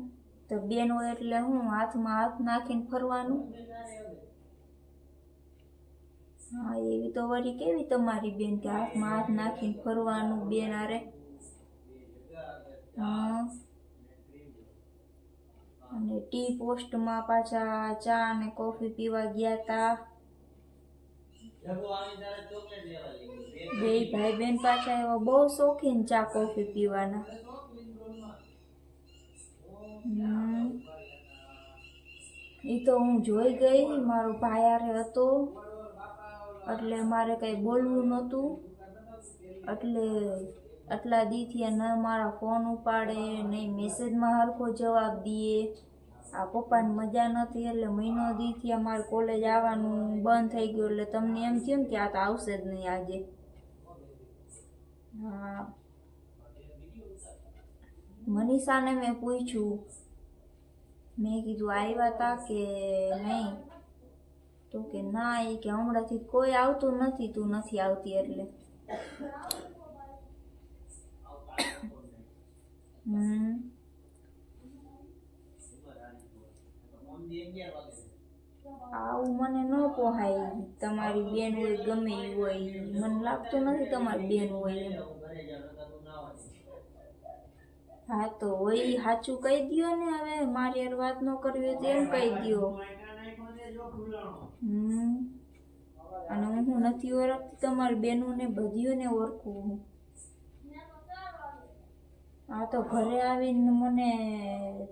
તો બેન હોય એટલે હું હાથમાં હાથ નાખીને ફરવાનું? હા, એવી તો વળી કેવી તમારી બેન કે હાથમાં હાથ નાખીને ફરવાનું બેન આરે? હા, અને ટી પોસ્ટમાં પાછા ચા અને કોફી પીવા ગયા તા. બે ભાઈ બેન પાછા એવા બહુ શોખીન ચા કોફી પીવાના. એ તો હું જોઈ ગઈ, મારો ભાઈ હારે હતો એટલે મારે કઈ બોલવું નહોતું. એટલે આટલા દીથી ન મારા ફોન ઉપાડે, નહીં મેસેજમાં હરખો જવાબ દે. આ પપ્પાને મજા નથી એટલે મહિનો દીથી અમારે કોલેજ આવવાનું બંધ થઈ ગયું. એટલે તમને એમ થયું ને કે આ તો આવશે જ નહીં આજે. હા, મનીષાને મેં પૂછ્યું, મેં કીધું આવ્યા તા કે નહીં? તો કે ના, એ કે હમણાંથી કોઈ આવતું નથી, તું નથી આવતી એટલે. આવું મને ન પોહાય. તમારી બેન હોય ગમે એ હોય, મને લાગતું નથી તમારી બેન હોય એમ. હા, તો હોય સાચું કહી દ્યો ને. હવે મારી યાર વાત ન કરવી હોય તો એમ કહી દ્યો. અને હું નથી ઓળખતી તમારી બેનોને, બધીઓને ઓળખું હું. આ તો ઘરે આવીને મને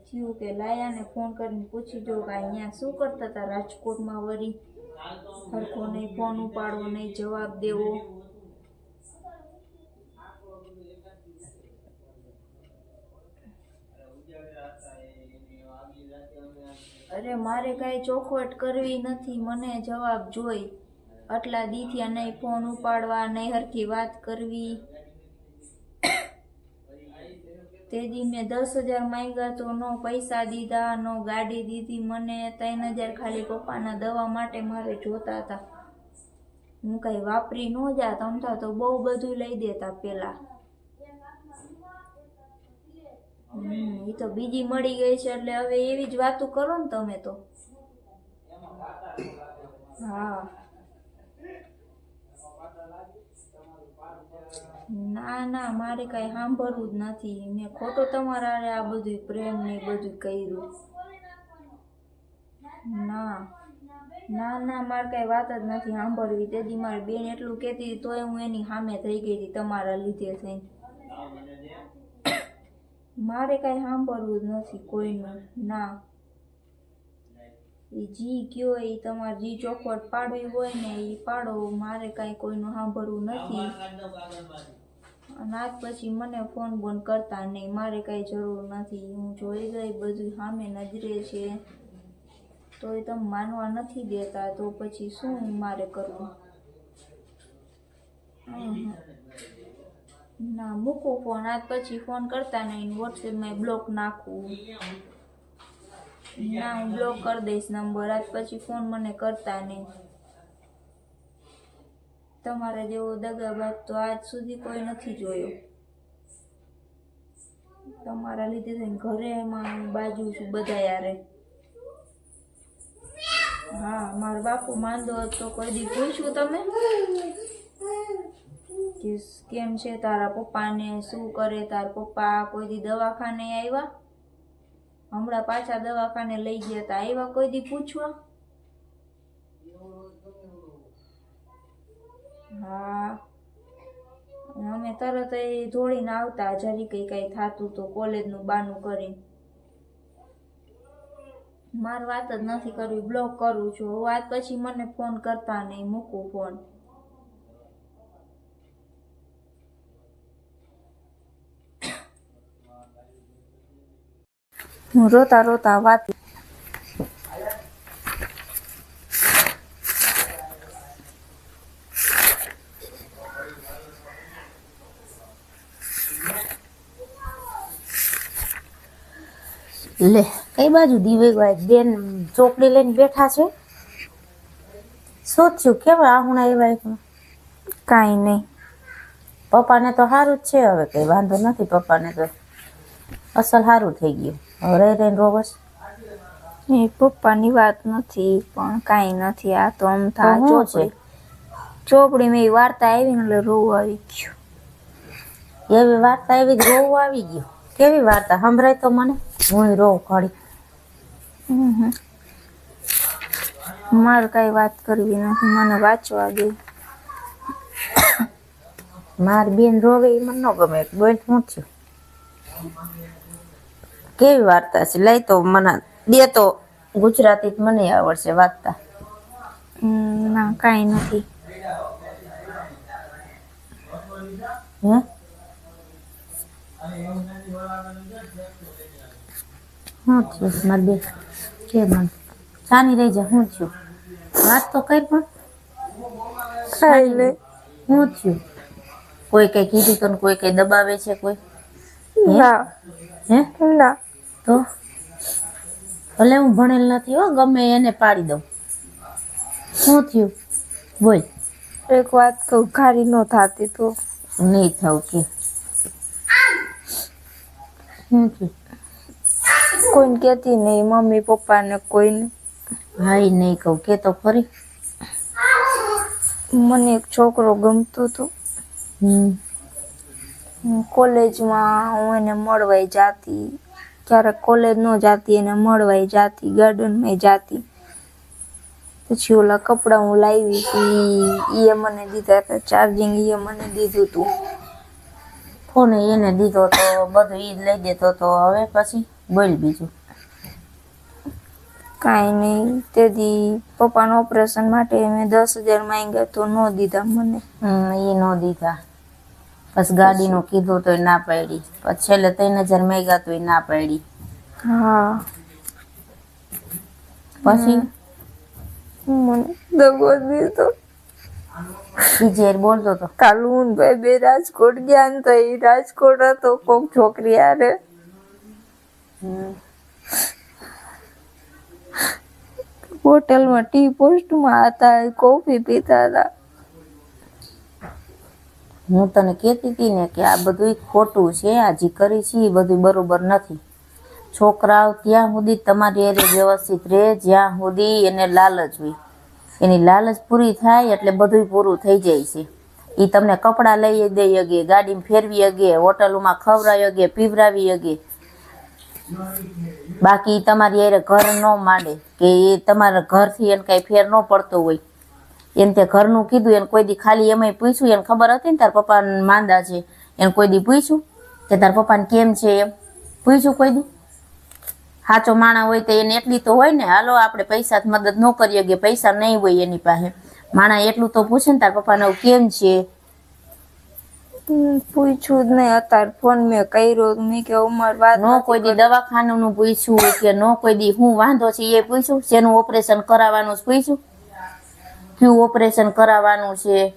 થયું કે લાયાને ફોન કરીને પૂછી જો કે અહીંયા શું કરતા હતા રાજકોટમાં વળી? હરખો નહીં ફોન ઉપાડવો, નહીં જવાબ દેવો. અરે મારે કાંઈ ચોખવટ કરવી નથી, મને જવાબ જોઈ. આટલા દીથી નહીં ફોન ઉપાડવા, નહીં હરખી વાત કરવી. તે દી મેં 10,000 માંગ્યા તો નો પૈસા દીધા, નો ગાડી દીધી મને. 3,000 ખાલી પપ્પાના દવા માટે મારે જોતા હતા. હું કઈ વાપરી ન જાત, અમથા તો બહુ બધું લઈ દેતા પેલા. એ તો બીજી મળી ગઈ છે એટલે હવે એવી જ વાતો કરો ને તમે તો. હા, ના ના, મારે કઈ સાંભળવું જ નથી. મેં ખોટો તમારા હારે આ બધું પ્રેમ ને બધું કર્યું. ના ના ના, મારે કઈ વાત જ નથી સાંભળવી. તેથી મારી બેન એટલું કહેતી તોય હું એની સામે થઈ ગઈ હતી તમારા લીધે થઈને. મારે કઈ સાંભળવું જ નથી કોઈનું. ના, એ જી કયો એ તમારે જી ચોખવટ પાડવી હોય ને એ પાડો. મારે કઈ કોઈનું સાંભળવું નથી. અને આજ પછી મને ફોન બોન કરતા નહીં, મારે કઈ જરૂર નથી. હું જોઈ ગઈ બધું સામે નજરે છે, તોય તમે માનવા નથી દેતા, તો પછી શું મારે કરવું? ના, મૂકો ફોન. આજ પછી ફોન કરતા નહીં. વોટ્સએપમાં બ્લોક નાખવું. ના, હું બ્લોક કરી દઈશ નંબર. આજ પછી ફોન મને કરતા નહીં. તમારા જેવો દગાબાજ તો આજ સુધી કોઈ નથી જોયો. તમારા લીધે થઈને ઘરે એમાં બાજુ છું બધા યારે. હા, મારો બાપુ માંદો હતો, કોઈ દી પૂછ્યું તમે કે કેમ છે તારા પપ્પાને, શું કરે તારા પપ્પા? કોઈ દી દવાખાને આવ્યા? હમણાં પાછા દવાખાને લઈ ગયા તા, આવ્યા કોઈ દી પૂછવા? હા, અમે તરત દોડીને આવતા જરી કઈ થાતું તો કોલેજનું બાનું કરીને. મારે વાત જ નથી કરવી, બ્લોક કરું છું. વાત પછી મને ફોન કરતા નહીં, મૂકું ફોન. હું રોતા રોતા વાત લે કઈ બાજુ દીવે ગયા બેન ચોકડી લઈને બેઠા છે શું થયું કેવા આહુણા એવા કાંઈ નહીં. પપ્પાને તો સારું જ છે હવે કઈ વાંધો નથી પપ્પાને તો અસલ સારું થઈ ગયું હવે રહી રહીને રોગસ એ પપ્પાની વાત નથી પણ કાંઈ નથી. આ તો આમ તો થા શું છે? ચોપડીમાં એ વાર્તા આવી ને એટલે રોવું આવી ગયું. એવી વાર્તા એવી જ રોવું આવી ગયું કેવી વાર્તા સંભળાય તો મને હું રોવ ઘડી મારે કાંઈ વાત કરવી નથી, મને વાંચવા દે. મારી બેન રોવે એ મને ન ગમે બોલ શું થયું કેવી વાર્તા છે લઈ તો મને દે તો ગુજરાતી જ મને આવડશે વાર્તા ના કાંઈ નથી. હે શું થયું મારી બેન કે મને ચાની રહી જા શું થયું વાત તો કઈ પણ કાંઈ નહીં. શું થયું કોઈ કઈ કીધું તો કોઈ કઈ દબાવે છે કોઈ ના હે ના તો ભલે હું ભણેલ નથી હો ગમે એને પાડી દઉં શું થયું બોલ એક વાત કહું, ઘારી ન થાતી તો નહીં થવું કે શું થયું કોઈને કહેતી નહીં, મમ્મી પપ્પાને કોઈને. હા ઈ નહીં કહું કે તો ખરી મને એક છોકરો ગમતો હતો. કોલેજમાં હું એને મળવાઈ જાતી, ક્યારેક કોલેજ ન જાતી એને મળવાઈ જાતી, ગાર્ડનમાં જાતી. પછી ઓલા કપડાં હું લાવી હતી એ મને દીધા હતા, ચાર્જિંગ એ મને દીધું હતું. ફોન એને દીધો તો બધું ઈ જ લઈ દેતો તો હવે પછી બોલ બીજું કાંઈ નહીં. તેથી પપ્પાના ઓપરેશન માટે મેં 10,000 માંગ્યા તો ન દીધા મને. ઈ ન દીધા પછી ગાડીનું કીધું તોય ના પાડી પછી છેલ્લે 3,000 માંગ્યા તોય ના પાડી હા પછી મને દગો દીધો. બીજે બોલતો તો કાલ હું ને ભાઈ બે રાજકોટ ગયા ને તો એ રાજકોટ હતો કોક છોકરી હારે. હોટલમાં ટી પોસ્ટમાં હતા, કોફી પીતા હતા. હું તને કહેતી હતી ને કે આ બધું ખોટું છે આ જે કરી છે એ બધું બરોબર નથી. છોકરાઓ ત્યાં સુધી તમારી હારે વ્યવસ્થિત રહે જ્યાં સુધી એને લાલચ હોય, એની લાલચ પૂરી થાય એટલે બધું પૂરું થઈ જાય છે. એ તમને કપડાં લઈ દઈ અગે, ગાડીમાં ફેરવી અગે, હોટલોમાં ખવડાવી અગે, પીવરાવી અગે, બાકી તમારી હારે ઘર ન માંડે કે એ તમારા ઘરથી એને કાંઈ ફેર ન પડતો હોય. એને તે ઘરનું કીધું એને કોઈ દી ખાલી એમાંય પૂછ્યું, એને ખબર હતી ને તાર પપ્પા માંદા છે એને કોઈ દી પૂછ્યું કે તાર પપ્પાને કેમ છે એમ પૂછ્યું કોઈ દી? સાચો માણા હોય તો એને એટલી તો હોય ને હાલો આપણે પૈસા મદદ ન કરીએ કે પૈસા નહીં હોય એની પાસે, માણા એટલું તો પૂછે ને તાર પપ્પાને કેમ છે. પૂછ્યું જ નહીં. અત્યારે ફોન મેં કર્યો મેં કે ઉમર વાત નો કોઈ દી દવાખાનું પૂછ્યું કે નો કોઈ દી શું વાંધો છે એ પૂછ્યું, શેનું ઓપરેશન કરાવવાનું પૂછ્યું, કયું ઓપરેશન કરાવવાનું છે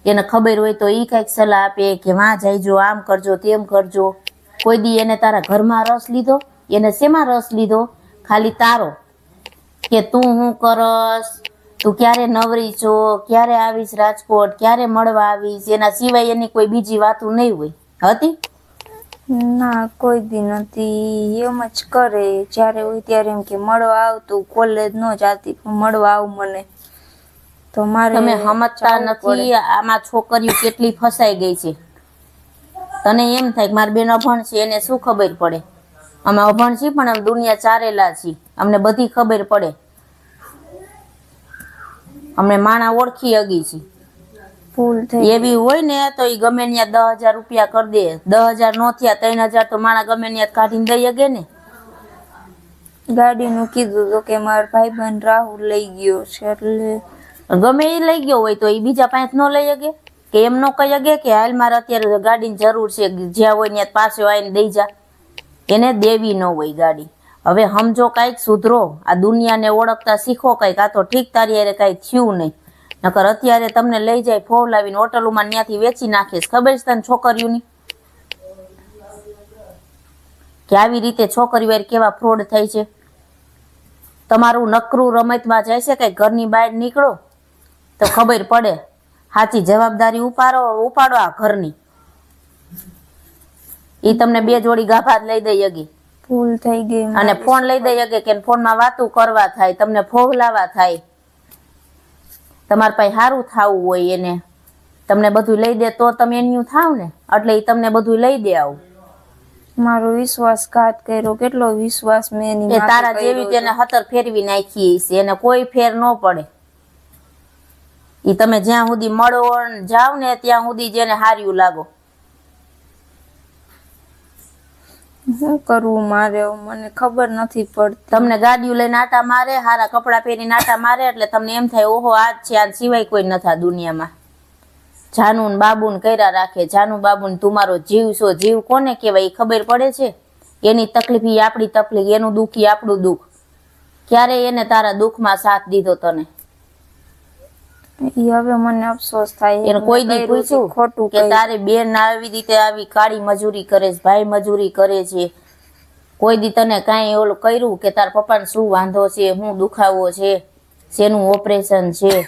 એને ખબર હોય તો એ કઈક સલાહ આપે કે વાં જઈજો આમ કરજો તેમ કરજો. કોઈ દી એને તારા ઘરમાં રસ લીધો? એને શેમાં રસ લીધો? ખાલી તારો કે તું હું કરસ, તું ક્યારે નવરી છો, ક્યારે આવીશ રાજકોટ, ક્યારે મળવા આવીશ, એના સિવાય એની કોઈ બીજી વાતો નહીં હોય. હતી? ના કોઈ દી નથી. એમ જ કરે જ્યારે હોય ત્યારે એમ કે મળવા આવતું, કોલેજ ન જાતી પણ મળવા આવ મને. તો મારે તમે સમજતા નથી આમાં છોકરીઓ કેટલી ફસાઈ ગઈ છે. તને એમ થાય કે મારી બેન અભણ છે એને શું ખબર પડે? અમે અભણ છીએ પણ અમે દુનિયા ચારેલા છીએ, અમને બધી ખબર પડે, અમને માણા ઓળખી અગી છે. ભૂલ થઈ એવી હોય ને તો એ ગમે ત્યાં 10,000 રૂપિયા કરી દે, 10,000 નો થયા 3,000 તો માણા ગમે ત્યાં કાઢીને દઈ અગે ને. ગાડીનું કીધું તો કે મારા ભાઈબંધ રાહુલ લઈ ગયો છે એટલે ગમે એ લઈ ગયો હોય તો એ બીજા પાસે ન લઈ અગે કે એમ ન કહી અગે કે હાલ મારે અત્યારે ગાડીની જરૂર છે, જ્યાં હોય ત્યાં પાસે આવીને દઈ જા. એને દેવી ન હોય ગાડી. હવે સમજો કાંઈક સુધરો, આ દુનિયાને ઓળખતા શીખો કાંઈક. આ તો ઠીક તારી હારે કાંઈ થયું નહીં, નકર અત્યારે તમને લઈ જાય ફોવલાવીને હોટલોમાં ત્યાંથી વેચી નાખીશ. ખબર છે તને છોકરીઓની? કે આવી રીતે છોકરી વાર કેવા ફ્રોડ થાય છે. તમારું નકરું રમતમાં જાય છે, કઈ ઘરની બહાર નીકળો તો ખબર પડે. સાચી જવાબદારી ઉપાડો આ ઘરની. ઈ તમને 2 જોડી ગાભા લઈ દઈ અગી, ભૂલ થઈ ગઈ અને ફોન લઈ દઈ અગે કે ફોનમાં વાતું કરવા થાય, તમને ફોહલાવા થાય. તમારા પાસે સારું થાવું હોય એને તમને બધું લઈ દે તો તમે એનું થાવ ને, એટલે ઈ તમને બધું લઈ દે આવું. મારો વિશ્વાસઘાત કર્યો, કેટલો વિશ્વાસ મેં એની એ માથે તારા કર્યો જેવી છે. તેને હતર ફેરવી નાખી છે, એને કોઈ ફેર ન પડે. ઈ તમે જ્યાં સુધી મળો ને જાવ ને ત્યાં સુધી જેને હાર્યું લાગો. શું કરવું મારે હવે? મને ખબર નથી પડતી. તમને ગાડીઓ લઈને આટા મારે, હારા કપડા પહેરીને આટા મારે, એટલે તમને એમ થાય ઓહો આજ છે, આજ સિવાય કોઈ નથી આ દુનિયામાં. જાનુ ને બાબુ ને કર્યા રાખે. જાનુ બાબુ ને તું મારો જીવ છો. જીવ કોને કહેવાય ઈ ખબર પડે છે? એની તકલીફ ઈ આપણી તકલીફ, એનું દુઃખ ઈ આપણું દુઃખ. ક્યારે એને તારા દુઃખમાં સાથ દીધો તને? ઈ હવે મને અફસોસ થાય. એને કોઈ દી પૂછ્યું ખોટું કે તારે બેન આવી રીતે આવી કાળી મજૂરી કરે છે, ભાઈ મજૂરી કરે છે? કોઈ દી તને કાંઈ ઓલું કર્યું કે તારા પપ્પાને શું વાંધો છે, શું દુખાવો છે, શેનું ઓપરેશન છે?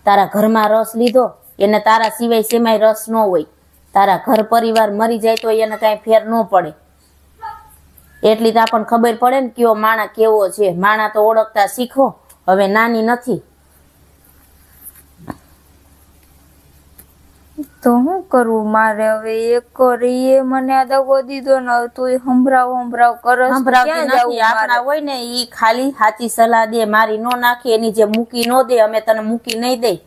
તારા ઘરમાં રસ લીધો? એને તારા સિવાય શેમાંય રસ ન હોય. તારા ઘર પરિવાર મરી જાય તો એને કાંઈ ફેર ન પડે. એટલી તો આપણને ખબર પડે ને કયો માણા કેવો છે. માણા તો ઓળખતા શીખો, હવે નાની નથી. તો શું કરવું મારે હવે? એક એ મને આ દગો દીધો ને હવે તું સંભળાવ કરસ. સંભળાવતી નથી. આપણા હોય ને ઈ ખાલી સાચી સલાહ દે, મારી નો નાખે, એની જે મૂકી નો દે. અમે તને મૂકી નહીં દઈ.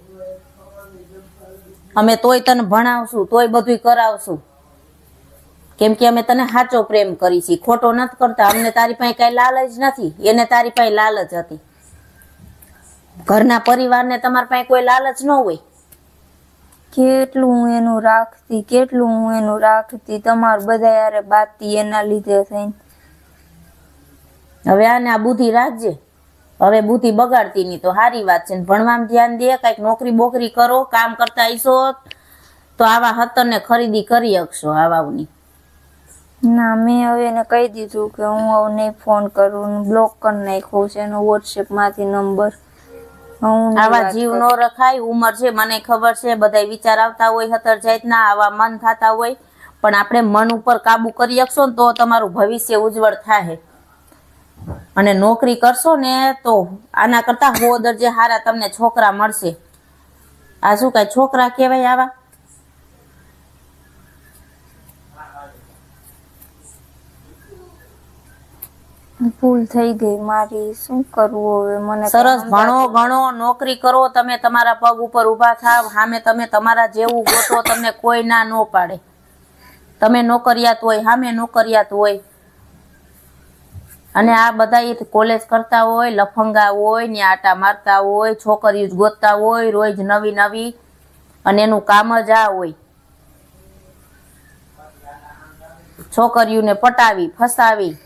અમે તોય તને ભણાવશું, તોય બધું કરાવશું, કેમ કે અમે તને સાચો પ્રેમ કરી છે, ખોટો નથી કરતા. અમને તારી પાસે કઈ લાલચ નથી, એને તારી પાસે લાલચ હતી. ઘરના પરિવારને તમારી પાસે કોઈ લાલચ ન હોય. કેટલું હું એનું રાખતી, તમારું બધા યારે બાતી એના લીધે થઈને. હવે આને આ બુદ્ધિ રાખજે. હવે બુદ્ધિ બગાડતી નહીં તો સારી વાત છે. ભણવામાં ધ્યાન દે, કઈક નોકરી બોકરી કરો, કામ કરતા આવીશો તો આવા હતર ને ખરીદી કરી શકશો. આવાની ના, મેં હવે એને કહી દીધું કે હું હવે નહીં ફોન કરું, બ્લોક કરી નાખ્યો છે એનો વોટ્સએપ માંથી નંબર. આવા જીવ નો રખાય. ઉંમર છે, મને ખબર છે, બધા વિચાર આવતા હોય હતર જાતના, આવા મન થતા હોય, પણ આપણે મન ઉપર કાબુ કરી શકશો ને તો તમારું ભવિષ્ય ઉજ્જવળ થાય. અને નોકરી કરશો ને તો આના કરતા 100 દરજે હારા તમને છોકરા મળશે. આ શું કઈ છોકરા કહેવાય આવા? ભૂલ થઈ ગઈ મારી, શું કરવું હવે? મને સરસ ભણો ગણો, નોકરી કરો, તમે તમારા પગ ઉપર ઊભા થાવ, સામે તમે તમારા જેવું ગોતો, તમને કોઈ ના ન પાડે. તમે નોકરિયાત હોય, સામે નોકરિયાત હોય. અને આ બધા કોલેજ કરતા હોય, લફંગા હોય ને આટા મારતા હોય, છોકરીઓ જ ગોતતા હોય રોજ નવી નવી, અને એનું કામ જ આ હોય છોકરીઓને પટાવી ફસાવી.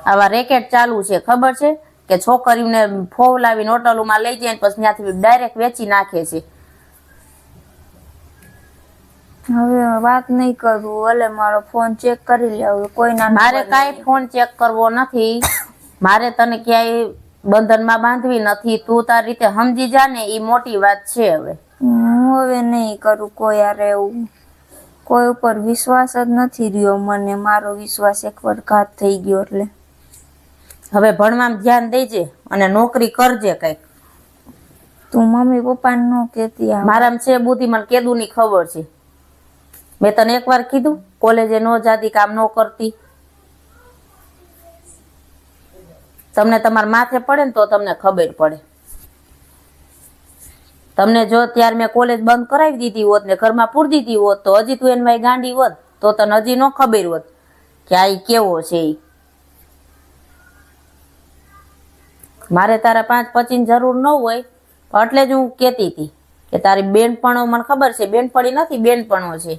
આવા રેકેટ ચાલુ છે, ખબર છે? કે છોકરીઓને ફોવલાવીને હોટલોમાં લઈ જાય પછી ત્યાંથી ડાયરેક્ટ વેચી નાખે છે. હવે વાત નહીં કરું, ભલે મારો ફોન ચેક કરી લે. કોઈના મારે કાંઈ ફોન ચેક કરવો નથી. મારે તને ક્યાંય બંધનમાં બાંધવી નથી. તું તારી રીતે સમજી જા ને, એ મોટી વાત છે. હવે હું હવે નહીં કરું કોઈ યારે એવું. કોઈ ઉપર વિશ્વાસ જ નથી રહ્યો મને. મારો વિશ્વાસ એકવાર ઘાત થઈ ગયો. એટલે હવે ભણવામાં ધ્યાન દેજે અને નોકરી કરજે કઈક. તું મમ્મી પપ્પાને ન કહેતી? મારામાં છે બુદ્ધિ, મને કેદું ની ખબર છે. મેં તને એકવાર કીધું કોલેજે નો જાતી, કામ ન કરતી. તમને તમારા માથે પડે ને તો તમને ખબર પડે. તમને જો ત્યારે મેં કોલેજ બંધ કરાવી દીધી હોત ને ઘરમાં પૂરી દીધી હોત તો હજી તું એને ગાંડી હોત તો તને હજી ન ખબર હોત કે આ કેવો છે. મારે તારા 5-25 જરૂર ન હોય, એટલે જ હું કેતી હતી કે તારી બેનપણો, મને ખબર છે બેનપણી નથી, બેનપણો છે.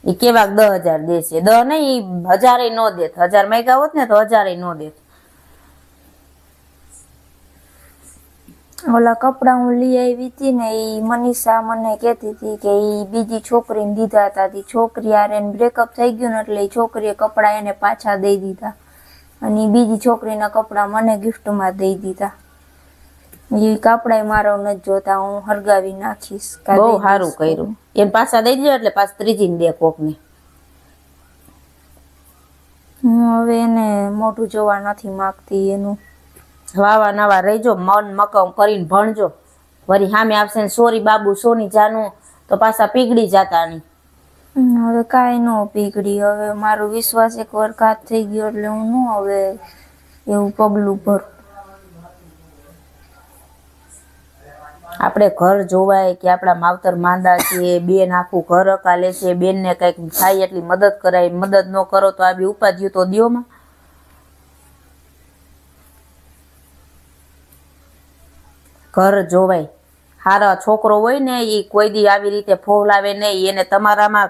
એ કેવાક 10,000 દેશે. 10 નહીં, 1000 નો દેત. 1000 માંગ્યા હોત ને તો 1000 નો દેત. ઓલા કપડાં હું લઈ આવી હતી ને એ મનીષા મને કહેતી હતી કે એ બીજી છોકરીને દીધા હતા. તી છોકરી હારે બ્રેકઅપ થઈ ગયું ને એટલે એ છોકરીએ કપડાં એને પાછા દઈ દીધા અને ઈ બીજી છોકરીના કપડાં મને ગિફ્ટમાં દઈ દીધા. એ કપડાય મારો નથી જોતા, હું હરગાવી નાખીશ. બહુ સારું કર્યું. એને પાછા દઈ દો એટલે પાછા ત્રીજીને દે કોકને. હું હવે એને મોઢું જોવા નથી માંગતી એનું. વાવા નવા રહેજો, મન મકમ કરીને ભણજો. વળી સામે આવશે ને સોરી બાબુ સોની જાનું તો પાછા પીગળી જાતા નહીં. હવે કાંઈ ન પીગળી. હવે મારો વિશ્વાસ એકવાર ઘાત થઈ ગયો એટલે હું ન હવે એવું પગલું ભરું. આપણે ઘર જોવાય કે આપણા માવતર માંદા છે, બેન આખું ઘર અકાલે છે, બેનને કંઈક થાય એટલી મદદ કરાય. મદદ ન કરો તો આ બી ઉપાધિઓ તો દ્યોમાં. ઘર જોવાય. હારા છોકરો હોય ને એ કોઈ દી આવી રીતે ફોલાવે નહીં. એને તમારામાં